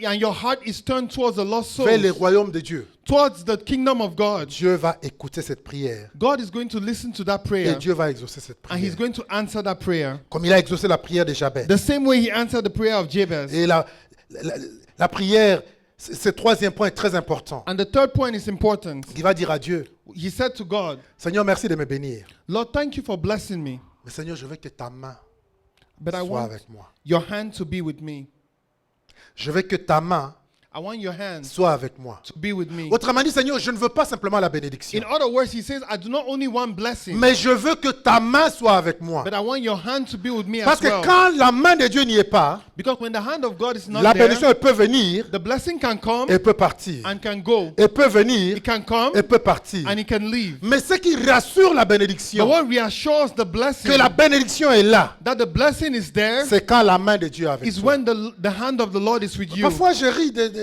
and your heart is turned towards the lost vers les souls, royaumes de Dieu. towards the kingdom of God, Dieu va écouter cette prière God is going to listen to that et prayer, Dieu va exaucer cette and He's prière. going to answer that prayer. Comme il a exaucé la prière de Jabez. The same way He answered the prayer of Jabez. Et la prière, ce troisième point est très important. And the third point is important. Il va dire à Dieu, He said to God, Seigneur, merci de me bénir. Lord, thank you for blessing me, Mais Seigneur, je veux que ta main but I soit want avec moi. your hand to be with me. Je veux que ta main I want your hand soit avec moi. to be with me. Autrement dit, Seigneur, je ne veux pas simplement la In bénédiction, other words, He says, I do not only want blessing, mais je veux que ta main soit avec moi. but I want your hand to be with me Parce as que well. quand la main de Dieu n'y est pas, Because when the hand of God is not la there, bénédiction, elle peut venir the blessing can come et peut partir. and can go. Elle peut venir It can come et peut partir. and it can leave. Mais ce qui rassure la But bénédiction, what reassures the blessing que la bénédiction est là, that the blessing is there c'est quand la main de Dieu est avec is toi. when the hand of the Lord is with you. Parfois, je ris de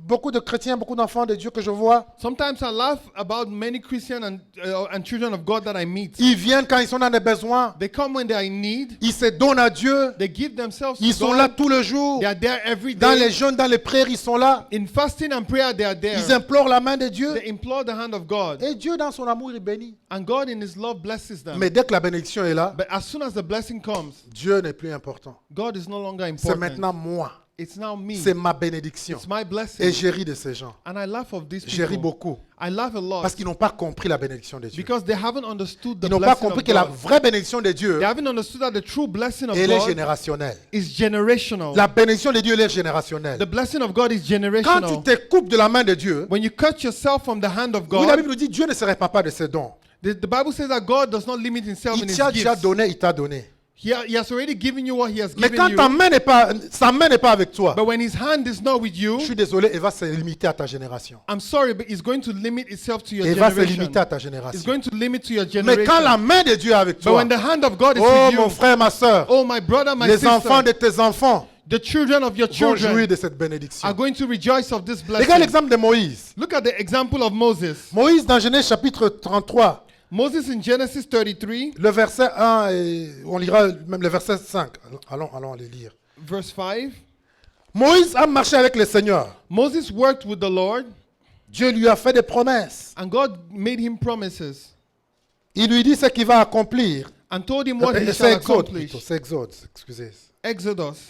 beaucoup de chrétiens, beaucoup d'enfants de Dieu que je vois. Sometimes I laugh about many Christians and children of God that I meet. Ils viennent quand ils sont dans des besoins. They come when they are in need. Ils se donnent à Dieu. They give themselves Ils to sont God. là tout le jour. They are there every Dans les day. jeûnes, dans les prières, ils sont là. In fasting and prayer, they are Ils there. implorent la main de Dieu. They implore the hand of God. Et Dieu, dans son amour, il bénit. And God in His love blesses them. Mais dès que la bénédiction est là, But as soon as the blessing comes, Dieu n'est plus important. God is no longer C'est important. maintenant moi. It's now me. C'est ma bénédiction. It's my Et blessing. je ris de ces gens. And I laugh of these Je ris people. beaucoup. I laugh a lot Parce qu'ils n'ont pas compris la bénédiction de Dieu. because they haven't understood the Ils n'ont pas blessing compris of que la God. vraie bénédiction de Dieu, They haven't understood that the true blessing of elle est God générationnelle. is generational. La bénédiction de Dieu, elle est générationnelle. The blessing of God is Quand tu generational. te coupes de la main de Dieu, When you cut yourself from the hand of oui, la God, Bible nous dit Dieu ne se répand pas de ses dons. the Bible says that God does not limit Himself in Il His t'a déjà gifts. donné, il t'a donné. He has already given you what He has Mais given quand you. ta main n'est pas, sa main n'est pas avec toi, But when His hand is not with you, je suis désolé, il va se limiter à ta génération. I'm sorry, but it's going to limit itself to your Il va se generation. limiter à ta It's génération. going to limit to your Mais quand la generation. main de Dieu est avec But toi, when the hand of God is oh with mon you, frère, ma soeur, oh my brother, my les enfants sister, de tes enfants the children of your vont jouir children de cette bénédiction. are going to rejoice of this Regarde blessing. l'exemple de Moïse. Look at the example of Moses. Moïse, dans Genèse chapitre 33, Moses in Genesis 33, le verset 1, et on lira même le verset 5. Allons les lire. verse 5. Moïse a marché avec le Seigneur. Moses worked with the Lord, Dieu lui a fait des promesses. and God made him promises Il lui dit ce qu'il va accomplir. and told him what he C'est shall Exode, accomplish. plutôt, c'est Exode, excusez. Exodus.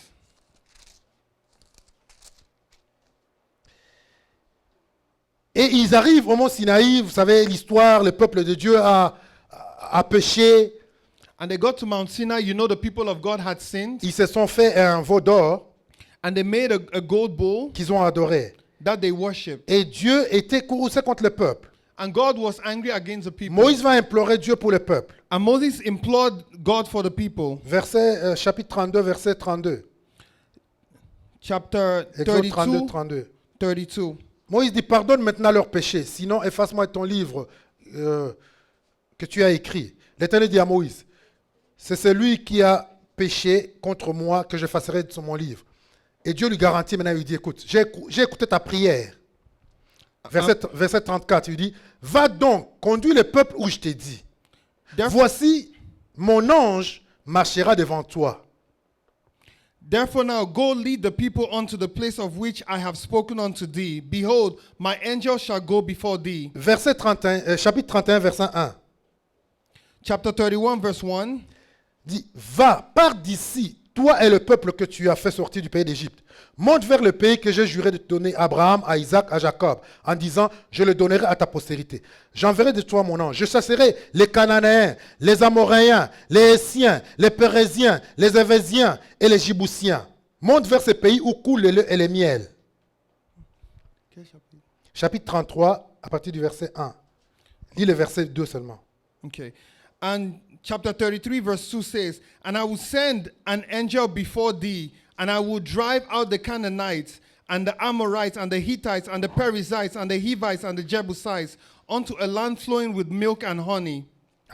Et ils arrivent au mont Sinaï, vous savez l'histoire, le peuple de Dieu a péché, And they got to Mount Sinai. You know, the people of God had sinned, ils se sont fait un veau d'or and they made a gold bull qu'ils ont adoré. that they worshipped. Et Dieu était courroucé contre le peuple. And God was angry against the people. Moïse va implorer Dieu pour le peuple. And Moses implored God for the people. Chapitre 32, verset 32. Chapter Exode 32, 32, 32. 32. Moïse dit, pardonne maintenant leurs péchés, sinon efface-moi ton livre que tu as écrit. L'Éternel dit à Moïse, c'est celui qui a péché contre moi que j'effacerai de mon livre. Et Dieu lui garantit maintenant, il lui dit, écoute, j'ai écouté ta prière. Verset 34, il lui dit, va donc, conduis le peuple où je t'ai dit. Voici, mon ange marchera devant toi. Therefore now go lead the people unto the place of which I have spoken unto thee. Behold, my angel shall go before thee. Chapitre 31, verset 1. Chapter 31, verse 1. Dit, va, pars d'ici, toi et le peuple que tu as fait sortir du pays d'Égypte. Monte vers le pays que j'ai juré de te donner à Abraham, à Isaac, à Jacob, en disant, je le donnerai à ta postérité. J'enverrai de toi mon ange. Je chasserai les Cananéens, les Amoréens, les Hessiens, les Pérésiens, les Évésiens et les Jibousiens. Monte vers ce pays où coule le lait et le miel. Chapitre 33, à partir du verset 1. Lis le verset 2 seulement. Okay. And chapter 33, verse 2 says, And I will send an angel before thee, and I will drive out the Canaanites, and the Amorites, and the Hittites, and the Perizzites, and the Hivites, and the Jebusites, unto a land flowing with milk and honey.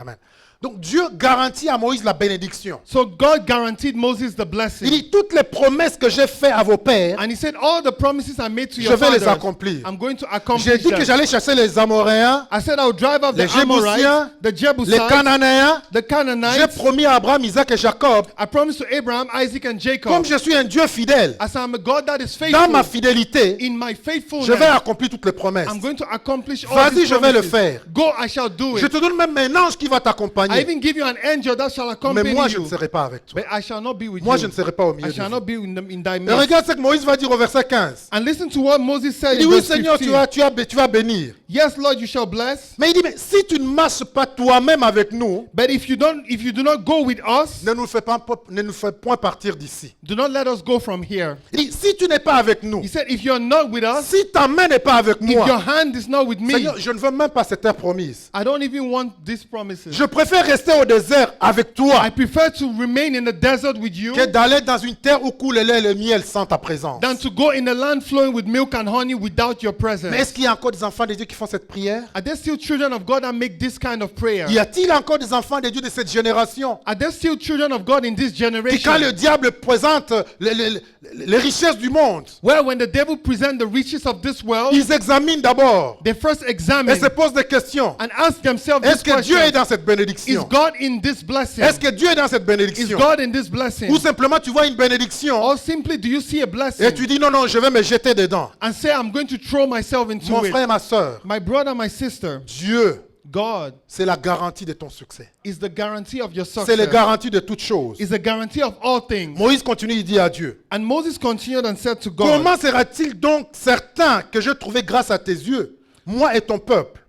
Amen. Donc Dieu garantit à Moïse la bénédiction. So God guaranteed Moses the Il blessing. dit, toutes les promesses que j'ai faites à vos pères, And he said, all the promises I made to Je your vais les fathers, accomplir. I'm going to j'ai accomplish dit que them. j'allais chasser les Amoréens, I said I would drive out the les Jébusiens, Amorites, the les Jebusites, Cananéens. the J'ai Canaanites. promis à Abraham, Isaac et Jacob, I promised to Abraham, Isaac, and comme Jacob, je suis un Dieu fidèle, as I'm a God that is dans ma faithful, fidélité, in my faithfulness, je vais accomplir toutes les promesses. I'm going to accomplish all Vas-y, these je vais le promises. faire. Go, I shall do Je it. te donne même un ange qui va I t'accompagner. even give you an angel that shall accompany Mais moi, je ne you. serai pas avec toi. But I shall not be with Moi, you. je ne serai pas au milieu I de shall vous. not be in thy Et midst. regarde ce que Moïse va dire au verset 15. And listen to what Moses said Il dit, in oui, verse Seigneur, 15. tu vas bénir. Yes, Lord, you shall bless. Mais il dit, mais si tu ne marches pas toi-même avec nous, But if you do not go with us, ne nous fais point partir d'ici. do not let us go from here. Il dit, si tu n'es pas avec nous, He said, if you're not with us, si ta main n'est pas avec if your moi, hand is not with me, Seigneur, je ne veux même pas cette terre promise. I don't even want these promises. Je préfère rester au désert avec I toi prefer to remain in the desert with you que d'aller dans une terre où coule le lait et le miel sans ta présence. than to go in a land flowing with milk and honey without your presence. Mais est-ce qu'il y a encore des enfants de Dieu qui font cette prière? Are there still children of God that make this kind of prayer? Y a-t-il encore des enfants de Dieu de cette génération Are there still children of God in this qui, quand generation le diable présente les richesses du monde, where when the devil presents the riches of this world, ils examinent d'abord they first et examine se posent des questions. and ask themselves this Est-ce que Dieu question: est dans cette Is bénédiction? God in this blessing? Est-ce que Dieu est dans cette Is bénédiction? God in this blessing? Ou simplement tu vois une bénédiction Or simply do you see a blessing et tu dis non, non, je vais me jeter dedans. and say, I'm going to throw myself into Mon frère et it? ma soeur, My brother, my sister, Dieu, God c'est la garantie de ton succès. is the guarantee of your C'est la success. garantie de toutes choses. Is the guarantee of all things. Moïse continue, il dit à Dieu, And Moses continued and said to God, comment sera-t-il donc certain que je trouverai grâce à tes yeux, moi et ton peuple?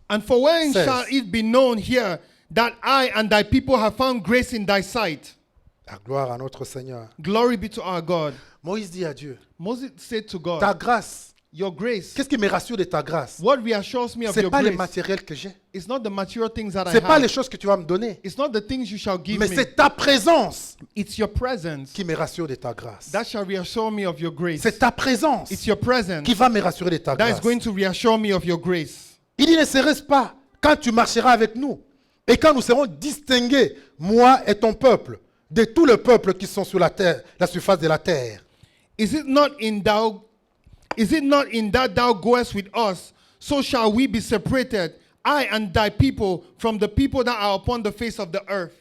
And for when says- shall it be known here that I and thy people have found grace in thy sight? La gloire à notre Seigneur. Glory be to our God. Moïse dit à Dieu, Moses said to God, ta grâce, your grace, qu'est-ce qui me rassure de ta grâce? what reassures me of Ce n'est your pas les grace matériels que j'ai. is not the material things that Ce I n'est pas les have. choses que tu vas me donner. It's not the things you shall give Mais me. c'est ta présence It's your presence qui me rassure de ta grâce. that shall reassure me of your grace. C'est ta présence It's your presence qui va me rassurer de ta that is grâce. going to reassure me of your grace. Il dit, ne serait-ce pas quand tu marcheras avec nous et quand nous serons distingués, moi et ton peuple, de tout le peuple qui sont sur la terre, la surface de la terre. Is it not in that thou goest with us, so shall we be separated, I and thy people, from the people that are upon the face of the earth?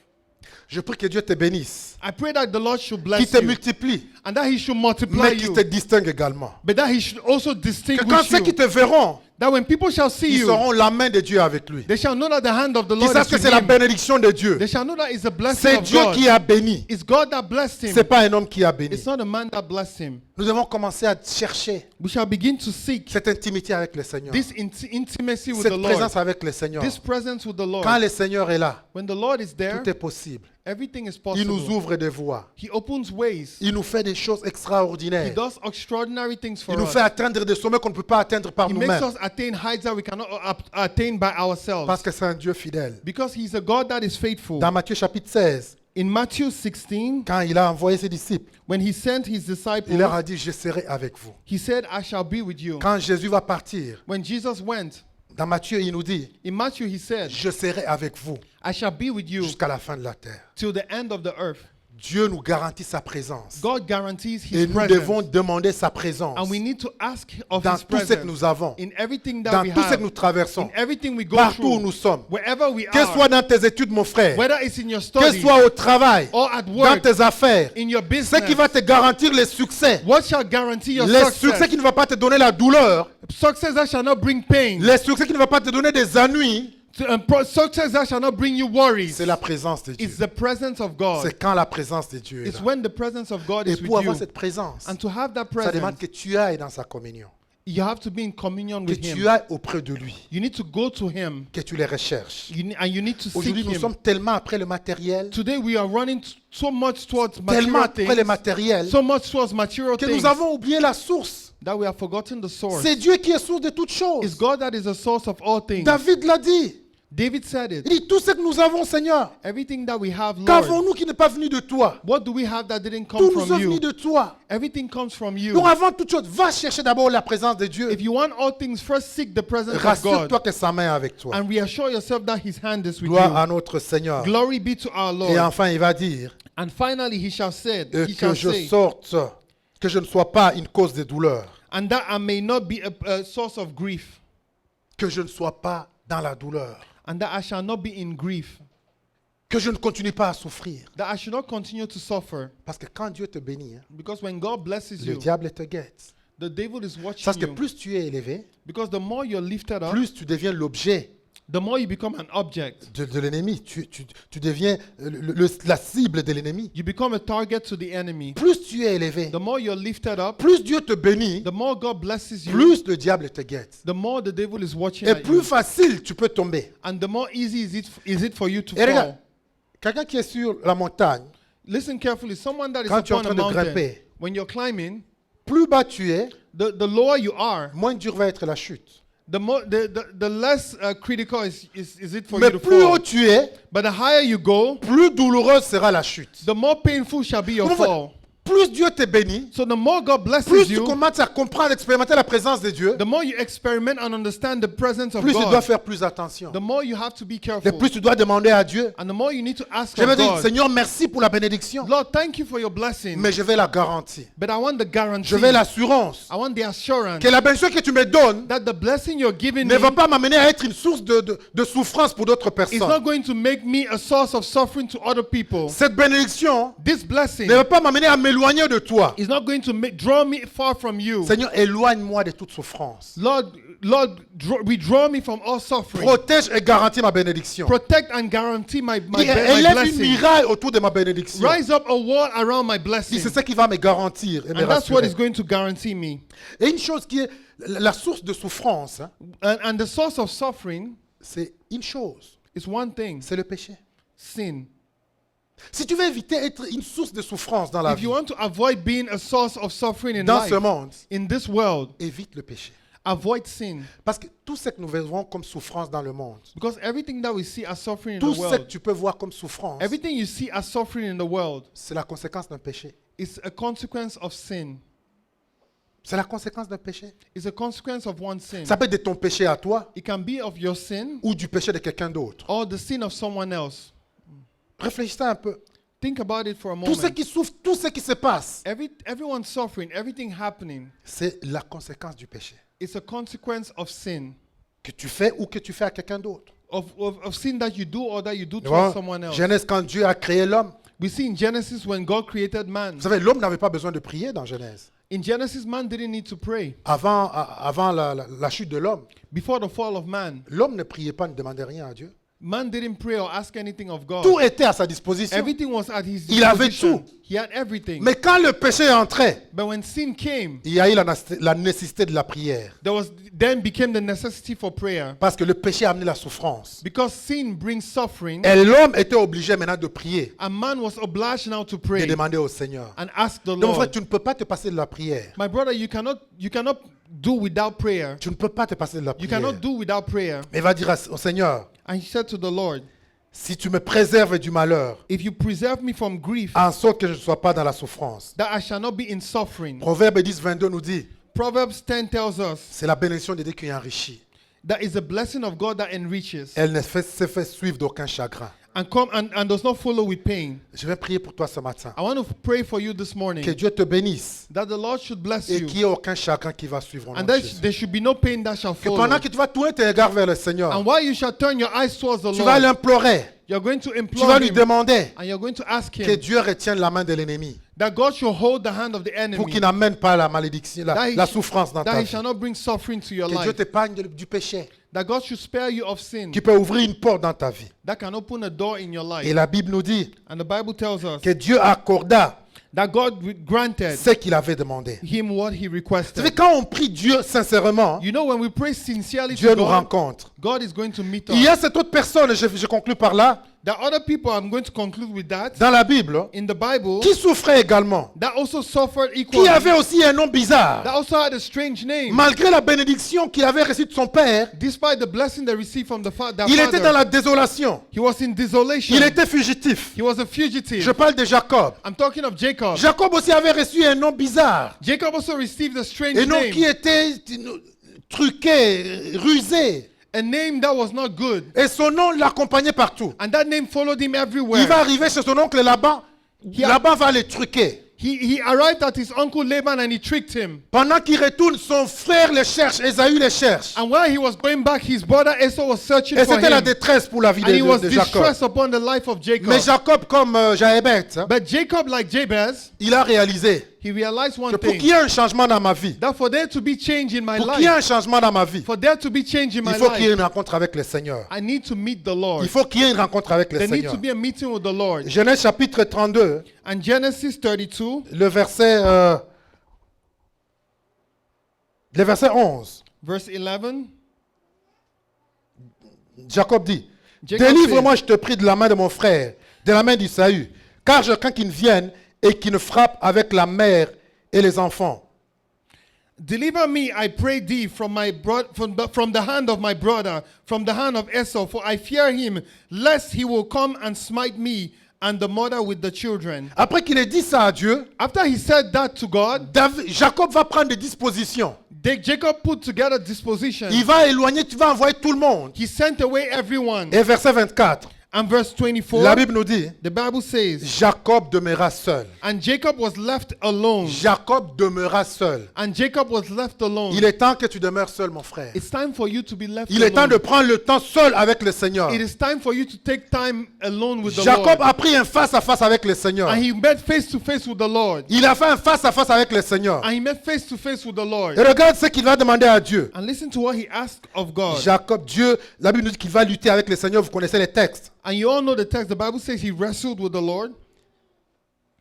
Je prie que Dieu te bénisse, I pray that the Lord should qu'il bless te you multiplie, and that he should multiply mais qu'il you, te distingue également. but that he should also Que quand distinguish ceux qui you. te verront, That when people shall see ils you, sauront la main de Dieu avec lui. they shall know that the hand of the Qu'ils Lord sachent is que with c'est la him. bénédiction de Dieu. They shall know that it's a blessing C'est of Dieu God. qui a béni. It's God that blessed Ce him. n'est pas un homme qui a béni. It's not a man that blessed him. Nous devons commencer à chercher We shall begin to seek cette intimité avec le Seigneur. this intimacy with Cette the Lord, présence avec le Seigneur. this presence with the Lord. Quand le Seigneur est là, When the Lord is there, tout est possible. everything is Il nous possible. ouvre des voies. He opens ways. Il nous fait des choses He extraordinaires. does extraordinary things for Il nous us. fait atteindre des sommets qu'on ne peut pas atteindre par He makes nous-mêmes. us attain heights that we cannot attain by ourselves. Parce que c'est un Dieu fidèle. Because he's a God that is faithful. Dans Matthieu chapitre 16, In Matthew 16, quand il a envoyé ses disciples, when he sent his il disciples, leur a dit, je serai avec vous. he said, I shall be with you. Quand Jésus va partir, When Jesus went, dans Matthieu, il nous dit, in Matthew he said, je serai avec vous I shall be with you jusqu'à la fin de la terre. till the end of the earth. Dieu nous garantit sa présence. God guarantees Et his nous presence. devons demander sa présence And we need to ask of dans his tout ce que presence nous avons, in everything that dans we tout ce have, que nous traversons, in everything we go partout où through, nous sommes. wherever we Que ce soit are, dans tes études, mon frère, whether it's in your que ce study soit au travail, or at dans work, tes affaires, in your ce business, qui va te garantir le succès, what shall guarantee your le succès success? qui ne va pas te donner la douleur, Success that shall not bring pain. le succès qui ne va pas te donner des ennuis, Success that shall not bring you worries. c'est la présence de Dieu. It's the presence of God. C'est quand la présence de Dieu est It's là. when the presence of God Et is pour with avoir you. cette présence, And to have that ça demande presence, que tu ailles dans sa communion, you have to be in communion que with tu Him. ailles auprès de lui, You need to go to Him. que tu les recherches. And you need to seek Aujourd'hui, nous Him. sommes tellement après le matériel, Today we are running so much towards tellement material après le things, matériel, so much towards material que things, nous avons oublié la source. that we have forgotten the source. C'est Dieu qui est source de toutes It's choses. God that is the source of all things. David l'a dit. David said it. Il dit, tout ce que nous avons, Seigneur, Everything that we have, Lord, qu'avons-nous qui n'est pas venu de toi? what do we have that didn't Tout come nous est from venu you? de toi. Everything comes from you. Donc avant toute chose, va chercher d'abord la présence de Dieu. If you want all things, first seek the presence of God Rassure-toi que sa main est avec toi. and reassure yourself that His hand is with Gloire à you. notre Seigneur. Glory be to our Et Lord. enfin, il va dire And finally, He shall say, que He shall je say, sorte, que je ne sois pas une cause de douleur, and that I may not be a source of grief, que je ne sois pas dans la douleur, and that I shall not be in grief, que je ne continue pas à souffrir. that I should not continue to suffer. Parce que quand Dieu te bénit, hein, Because when God blesses le you, diable te guette. the devil is watching Parce que you. plus tu es élevé, Because the more you're lifted up, plus tu deviens l'objet the more you become an object. de l'ennemi. Tu deviens la cible de l'ennemi. You become a target to the enemy. Plus tu es élevé, The more you're lifted up, plus Dieu te bénit, the more God blesses you, plus le diable te guette. the more the devil is watching Et at plus you. facile tu peux tomber. And the more easy is it for you to Et regarde, fall. quelqu'un qui est sur la montagne, Listen carefully. Someone that is Quand tu es en upon a train de mountain, grimper, when you're climbing, plus bas tu es, the lower you are, moins dur va être la chute. the less critical is it for Mais you to plus haut fall. tu es, But the higher you go, plus douloureuse sera la chute. the more painful shall be your Comment fall. Plus Dieu te bénit, So the more God plus blesses tu you, commences à comprendre, expérimenter la présence de Dieu, the more you experiment and understand the presence of plus tu dois God, faire plus attention. the more you have to be Et careful. plus tu dois demander à Dieu. And the more you need to ask Je vais of dire, God, Seigneur, merci pour la bénédiction, Lord, thank you for your blessing, mais je veux la garantie. but I want the guarantee. Je veux l'assurance I want the assurance que la bénédiction que tu me donnes that the blessing you're giving ne me va pas m'amener à être une source de souffrance pour d'autres is personnes. not going to make me a source of suffering to other people. Cette bénédiction This blessing ne va pas m'amener à m'éloigner de toi. is not going to draw me far from you. Seigneur, éloigne-moi de toute souffrance. Lord, withdraw me from all suffering. Protège et garantis ma bénédiction. Protect and guarantee my Élève une blessing. muraille autour de ma bénédiction. Rise up a wall around my Dis, blessing. c'est ça qui va me garantir et me And that's what rassurer. is going to guarantee me. Et une chose qui est la source de souffrance, hein, And the source of suffering c'est une chose, is one thing, c'est le péché. sin. Si tu veux éviter d'être une source de souffrance dans la If vie, you want to avoid being a source of suffering in dans life, ce monde, in this world, évite le péché. avoid sin. Parce que tout ce que nous verrons comme souffrance dans le monde, Because everything that we see as suffering in tout the ce que world, tu peux voir comme souffrance, everything you see as suffering in the world c'est la conséquence d'un péché. is a consequence of sin. C'est la conséquence d'un péché. It's a consequence of one sin. Ça peut être de ton péché à toi It can be of your sin ou du péché de quelqu'un d'autre. or the sin of someone else. Réfléchissez un peu. Think about it for a Tout ce moment. qui souffre, tout ce qui se passe, Everyone's suffering, everything happening, c'est la conséquence du péché. it's a consequence of sin. Que tu fais ou que tu fais à quelqu'un d'autre. Of sin that you do or that you do Tu vois, to someone else. Genèse, quand Dieu a créé l'homme, We see in Genesis when God created man. vous savez, l'homme n'avait pas besoin de prier dans Genèse. In Genesis, man didn't need to pray. Avant la chute de l'homme, Before the fall of man, l'homme ne priait pas, ne demandait rien à Dieu. man didn't pray or ask anything of God. Tout était à sa disposition. Everything was at his Il avait disposition. tout. He had everything. Mais quand le péché est entré, But when sin came, il y a eu la nécessité de la prière. then became the necessity for prayer. Parce que le péché a amené la souffrance. Because sin brings suffering, Et l'homme était obligé maintenant de prier, and man was obliged now to de pray demander au Seigneur. and ask the Donc, mon frère, Lord. tu ne peux pas te passer de la prière. My brother, you cannot do without prayer. Tu ne peux pas te passer de la You prière. cannot do without prayer. Mais va dire au Seigneur, And he said to the Lord, si tu me préserves du malheur, if you preserve me from grief, en sorte que je ne sois pas dans la souffrance. that I shall not be in suffering. Proverbe 10, 22 nous dit, Proverbs 10 tells us c'est la bénédiction de Dieu qui enrichit. that is a blessing of God that enriches Elle ne se fait suivre d'aucun chagrin. and does not follow with pain. Je vais prier pour toi ce matin. I want to pray for you this Que morning Dieu te bénisse that the Lord should bless et you qu'il n'y ait aucun chagrin qui va suivre. Au nom and de that Jésus. there should be no pain that shall Que follow. pendant que tu vas tourner tes regards vers le Seigneur, And while you shall turn your eyes towards the tu vas Lord, l'implorer, you're going to tu vas implore lui him demander and you're going to ask que him Dieu retienne la main de l'ennemi that God should hold the hand of the pour enemy, qu'il n'amène pas la malédiction, that he la sh- souffrance dans that ta he vie. shall not bring suffering to your Que Dieu life, t'épargne du péché, that God should spare you of sin, qui peut ouvrir une porte dans ta vie. that can open a door in your Et life. la Bible nous dit And the Bible tells us que Dieu accorda that God granted ce qu'il avait demandé. him what he Vous savez, requested. quand on prie Dieu sincèrement, You know, when we pray sincerely Dieu to nous God, rencontre. God is going to meet Il y a us. cette autre personne, je conclue par là, There are other people, I'm going to conclude with that, dans la Bible in the Bible, qui souffraient également, that also suffered qui equally, avaient aussi un nom bizarre. that also had a strange name. Malgré la bénédiction qu'il avait reçue de son père, Despite the blessing they received from their il était dans father, la désolation. he was in desolation. Il était fugitif. He was a fugitive. Je parle de Jacob. I'm talking of Jacob. Jacob aussi avait reçu un nom bizarre. Jacob also received a strange Un nom qui name, était truqué, rusé. a name that was not good. Et son nom l'accompagnait partout. And that name followed him Il va everywhere. arriver chez son oncle Laban. Laban va le truquer. He arrived at his uncle Laban and he tricked him. Pendant qu'il retourne, son frère le cherche, Ésaü le cherche. And while he was going back, his brother Esau was searching Et for c'était la him. détresse pour la vie And he was de Jacob. distressed upon the life of Jacob. Mais Jacob, comme Jaébet, But Jacob, like Jabez, il a réalisé he realized one que pour qu'il thing. y ait un changement dans ma vie, That for there to be change in my pour qu'il y ait life, un changement dans ma vie, for there to be change in il my faut qu'il y ait life, une rencontre avec le Seigneur. I need to meet the Lord. Il faut qu'il y ait une rencontre avec le There needs Seigneur. to be a meeting with the Lord. Genèse chapitre 32, And Genesis 32, le verset 11. verse 11, Jacob dit, Jacob délivre-moi, je te prie, de la main de mon frère, de la main d'Isaü, car je crains qu'il ne vienne et qu'il ne frappe avec la mère et les enfants. deliver me, I pray thee, from the hand of my brother, from the hand of Esau, for I fear him, lest he will come and smite me and the mother with the children. Après qu'il ait dit ça à Dieu, After he said that to God, Jacob va prendre des dispositions. Jacob put together disposition. Il va éloigner, tu vas envoyer tout le monde. He sent away everyone. Et verset 24, And verse 24, la Bible nous dit, the Bible says, Jacob demeura seul. and Jacob was left alone. Jacob demeura seul. And Jacob was left alone. Il est temps que tu demeures seul, mon frère. It's time for you to be left Il est temps alone. de prendre le temps seul avec le Seigneur. It is time for you to take time alone with the Jacob Lord. a pris un face-à-face avec le Seigneur. And he met face to face with the Lord. Il a fait un face-à-face avec le Seigneur. And he met face to face with the Lord. Et regarde ce qu'il va demander à Dieu. And listen to what he asked of God. Jacob, Dieu, la Bible nous dit qu'il va lutter avec le Seigneur. Vous connaissez les textes. And you all know the text. The Bible says he wrestled with the Lord.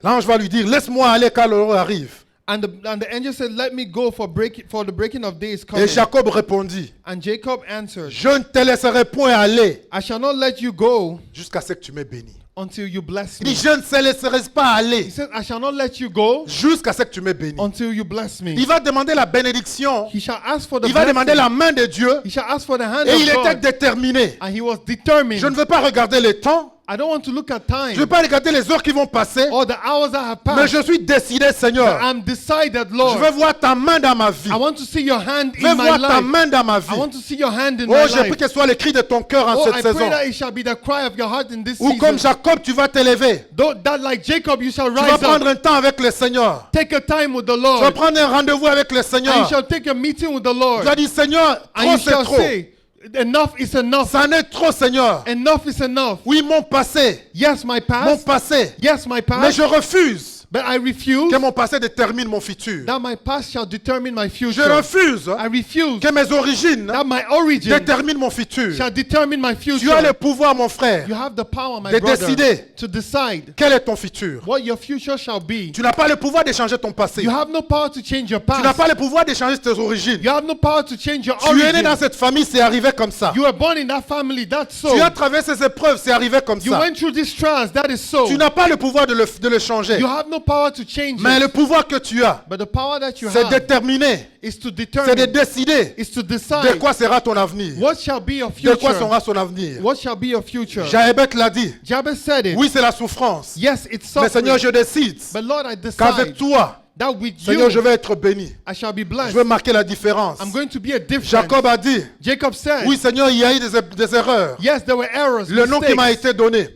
L'ange va lui dire, laisse-moi aller car l'heure arrive. And the angel said, let me go for the breaking of day is Et coming. Jacob répondit, And Jacob answered, je ne te laisserai point aller I shall not let you go jusqu'à ce que tu m'aies béni. until you bless Il me. dit, je ne te laisserai pas He aller said, I shall not let you go jusqu'à ce que tu m'aies béni. until you bless me. Il va demander la bénédiction. He shall ask for the Il va demander blessing. la main de Dieu. He shall ask for the hand Et of il était God. déterminé. And he was determined. Je ne veux pas regarder le temps. I don't want to look at Je ne time veux pas regarder les heures qui vont passer. or the hours that have Mais passed. je suis décidé, Seigneur. I'm decided, Je Lord. veux voir ta main dans ma vie. I want to see your hand Je veux in my voir ta life. main dans ma I vie. want to see your hand in Oh, my j'ai pris life. que ce soit le cri de ton cœur en Oh, I cette pray saison. that it shall be the cry of your heart in this Ou comme season. Jacob, tu vas t'élever. That like Jacob, you shall Tu vas rise prendre up. un temps avec le Seigneur. Take a time with the Tu vas Lord. prendre un rendez-vous avec le And you Seigneur. shall take a meeting with the Tu Lord. vas dire, Seigneur, And trop you c'est shall trop. say, enough is enough. Ça en est trop, Seigneur. Enough is enough. Oui, mon passé. Yes, my Mon past. passé. Yes, my Mais past. je refuse But I refuse que mon passé détermine mon futur. that my past shall determine my Je future. refuse I refuse que mes origines that my origin déterminent mon futur. shall determine my Tu as le future. pouvoir, mon frère, You have the power, my de brother, décider to decide quel est ton futur. what your future shall be. Tu n'as pas le pouvoir d'échanger ton passé. You have no power to change your Tu n'as past. pas le pouvoir d'échanger tes origines. You have no power to change your Tu es né dans origin. cette famille, c'est arrivé comme ça. You were born in that family, that's so. Tu as traversé ces épreuves, c'est arrivé comme You ça. went through these trials, that is so. Tu n'as pas le pouvoir de le changer. You have no power to change Mais it. le pouvoir que tu as, But the power that you c'est have déterminer, is to c'est de determine, décider is to de decide quoi sera ton avenir. what shall be your De quoi future. sera son avenir. What shall be your future. Jaébet l'a dit. Jabez said it. Oui, c'est la souffrance. Yes, it's Mais Seigneur, suffering. je décide But Lord, I qu'avec decide toi, that with Seigneur, je you, vais être béni. I shall be Je blessed. veux marquer la différence. I'm going to be a difference. Jacob a dit, Jacob said, oui Seigneur, il y a eu des erreurs. yes, there were errors, Le nom qui m'a mistakes, été donné.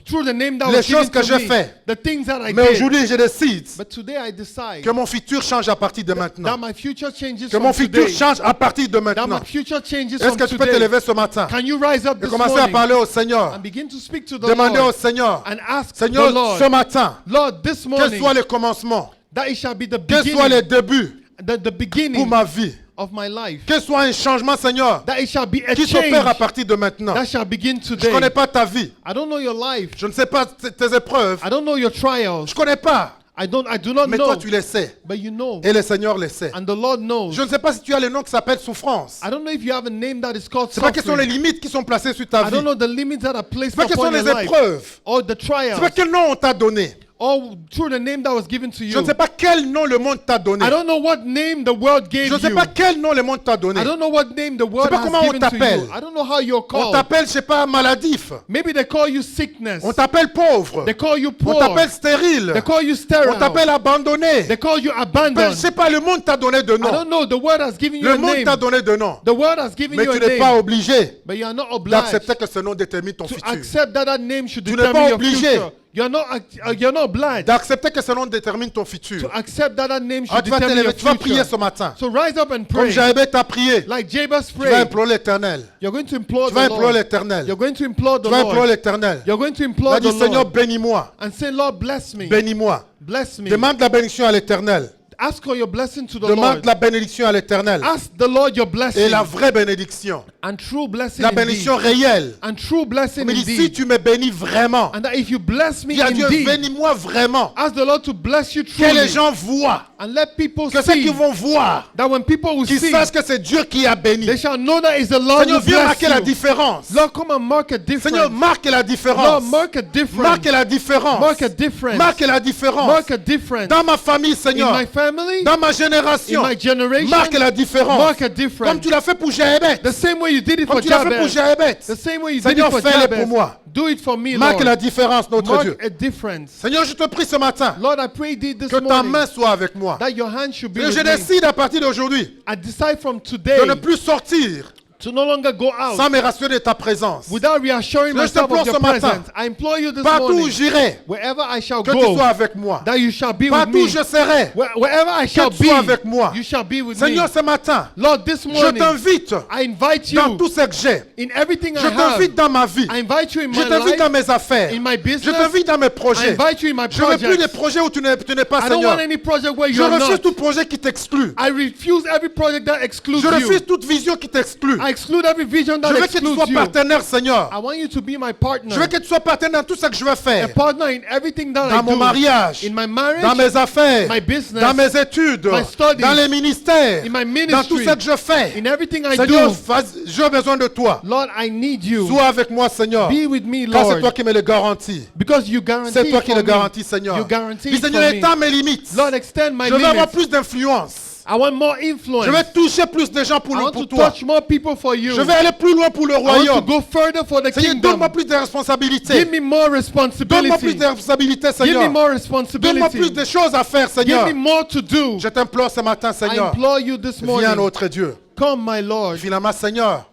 through the name that Les was given choses que to je me, fais. the things that I Mais did. aujourd'hui, je décide But today I decide que mon futur change à partir de that maintenant. my future changes Que from mon futur today. change à partir de That maintenant. my future changes Est-ce from que tu peux te today. lever ce matin Can you rise up et this commencer à morning parler au Seigneur? and begin to speak to the Demander au Lord Seigneur, and ask the Seigneur, Lord, ce matin, Lord, this quel morning, soit le commencement, that it shall be the quel soit le beginning, début the pour beginning ma vie, of my life. quel soit un changement, Seigneur, That it shall be a qui change s'opère à partir de maintenant. that shall begin Je ne today. connais pas ta vie, I don't know your life. je ne sais pas tes épreuves, I don't know your trials. je ne connais pas. I do not Mais know. toi, tu le sais. But you know. Et le Seigneur le sait. And the Lord knows. Je ne sais pas si tu as le nom qui s'appelle souffrance. I don't know if you have a name that is called C'est pas quelles sont les suffering. limites qui sont placées sur ta I vie. don't know the limits that are placed C'est pas quelles sont upon your les life. épreuves. Or the C'est trials. pas quel nom on t'a donné. Or through the name that was given to Je you. ne sais pas quel nom le monde t'a donné. I don't know what name the world gave Je ne sais you. pas quel nom le monde t'a donné. I don't know what name the world pas has comment on given to t'appelle. you. I don't know how you're On called. t'appelle, je sais pas, maladif. Maybe they call you sickness. On t'appelle pauvre. They call you On poor. t'appelle stérile. They call you On sterile. t'appelle abandonné. They call you Je abandoned. sais pas, le monde t'a donné de I nom. don't know. The world has given you Le a monde name. t'a donné de nom. The world has given Mais you tu a n'es pas name. obligé But you are not obliged d'accepter que ce nom détermine ton to futur. accept that name should Tu n'es determine pas your obligé. future. You're not obliged D'accepter que ce nom détermine ton to futur. accept that name Ah, should tu vas te determine lever, your tu vas prier future. ce matin. So rise up and Comme pray. Jaébé t'a prié. Like Jabez Tu vas prayed. implorer l'Éternel. You're going to implore Tu vas the implorer Lord. l'Éternel. You're going to implore the Tu vas implorer Lord. l'Éternel. You're going to Tu implore vas the dire, Seigneur, Lord. bénis-moi. And say, Lord, bless me. Bénis-moi. Bless me. Demande la bénédiction à l'Éternel. Ask for your blessing to the Demande Lord. la bénédiction à l'Éternel. Ask the Lord your blessing. Et la vraie bénédiction. And true blessing La indeed. bénédiction réelle. And true blessing Mais si indeed. tu me bénis vraiment, And that if you bless me dis à Dieu, indeed, bénis-moi vraiment. ask the Lord to bless you Que truly. les gens voient. And let people Que ceux qui see vont voir, that when people will qu'ils see, sachent que c'est Dieu qui a béni. they shall know that it's the Lord Seigneur, who viens bless marquer la you. différence. Lord, come and mark a Seigneur, difference. marque la Lord, différence. mark a difference. Marque la différence. Mark a difference. Marque la différence. Mark a difference. Dans ma famille, In Seigneur. my family, Dans ma in génération. my generation, Marque la différence. mark a Comme difference. tu l'as fait pour Jaébé. The same way you did it Comme for tu l'as fait pour Jabez. Jaébé. The same way you did Seigneur, it for fais-le pour Jabez. moi. Do it for me, Marque Lord. la différence, notre Dieu. Mark a difference. Seigneur, je te prie ce matin Lord, I pray thee this que ta morning main soit avec moi. that your hand should be Et with je me. décide à partir d'aujourd'hui I decide from today de ne plus sortir to no longer go out sans me rassurer de ta présence. without reassuring Seigneur, je te myself of implore your ce matin, presence. I implore you this Partout où morning, j'irai, wherever I shall que tu go, sois avec moi. that you shall be with Partout me. où je serai, Wherever I shall tu be, sois avec moi. you shall be with Seigneur, me. ce matin, Lord, this je morning, t'invite I invite dans you tout ce que j'ai. in everything Je I have. t'invite dans ma vie. I invite you in Je my t'invite dans life, mes affaires. in my Je business. t'invite dans mes I projets. invite you in my Je ne veux plus des projects. projets où tu n'es pas, I don't Seigneur. want any project where Je you're refuse not. tout projet qui t'exclut. I refuse every project that excludes Je refuse you. toute vision qui t'exclut. I exclude every vision that Je veux que tu excludes sois you. partenaire, Seigneur. I want you to be my Je partner. veux que tu sois partenaire dans tout ce que je veux A faire. partner in everything that Dans I mon do. mariage, In my marriage, dans mes affaires, my business, dans mes études, my studies, dans les ministères, in my dans tout ministry, ce que je fais. in everything I Seigneur, do. j'ai besoin de toi. Lord, I need you. Sois avec moi, Seigneur. Be with me, Car c'est toi Lord. qui me le garantis. Because you guarantee C'est toi it qui for le me. garantis, Seigneur. You guarantee Dis, it for Seigneur, me. étends mes limites. Lord, extend my Je veux avoir limits. plus d'influence. I want more influence. Je vais toucher plus de gens pour, I want pour to toi. touch more people for you. Je vais aller plus loin pour le I want to royaume. go further for the Seigneur, kingdom. donne-moi plus de responsabilités. Give me more Donne-moi plus responsibility. de responsabilités, Give me Seigneur. more Donne-moi responsibility. plus de choses à faire, Give Seigneur. me more to do. Je t'implore ce matin, I Seigneur. implore you this Viens, morning. notre Dieu. Come, my Lord. Finalement, Seigneur,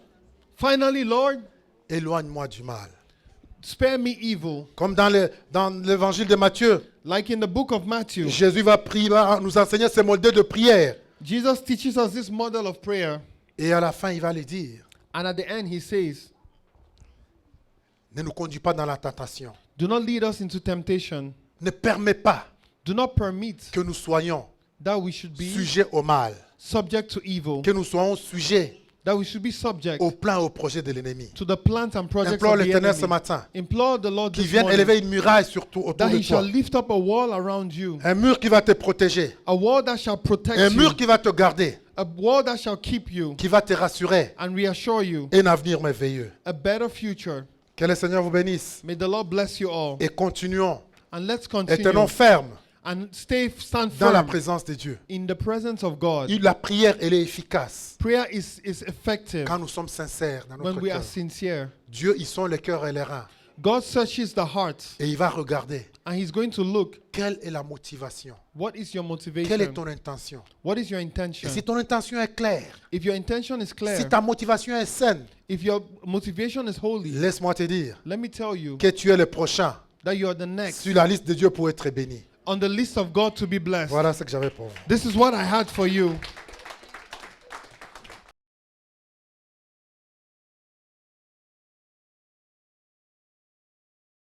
Finally, Lord, éloigne-moi du mal. spare me evil. Comme dans l'évangile de Matthieu, Like in the book of Matthew, Jésus va nous enseigner ces modèles de prière. Jesus teaches us this model of prayer. Et à la fin, il va lui dire, And at the end, he says, ne nous conduis pas dans la tentation. do not lead us into temptation. Ne permets pas Do not permit que nous soyons that we should be sujets au mal. subject to evil. Que nous soyons sujets That we should be subject au plan et au projet de l'ennemi. to the plans and projects Implore of the l'Éternel ce enemy. matin Implore the Lord qu'il this vienne morning élever une muraille surtout autour that de he shall toi. lift up a wall around you. Un mur qui va te protéger. A wall that shall protect Un you. mur qui va te garder. A wall that shall keep you Qui va te rassurer. and reassure you. Et un avenir merveilleux. A better future. Que le Seigneur vous bénisse. May the Lord bless you all. Et continuons. And let's Et continue tenons ferme and stand dans la firm présence de Dieu. in the presence of God. La prière, elle est efficace Prayer is effective quand nous sommes sincères dans when notre we are cœur. sincere. Dieu, ils sont les cœurs et les reins. God searches the heart Et il va regarder and he's going to look. quelle est la motivation. What is your Quelle est motivation? ton intention. What is your Et intention? si ton intention est claire, If your intention is si clear, ta motivation est saine, if your motivation is holy, laisse-moi te dire let me tell you que tu es le prochain that you are the next sur la liste de Dieu pour être béni. on the list of God to be blessed. Voilà ce que j'avais pour vous. This is what I had for you.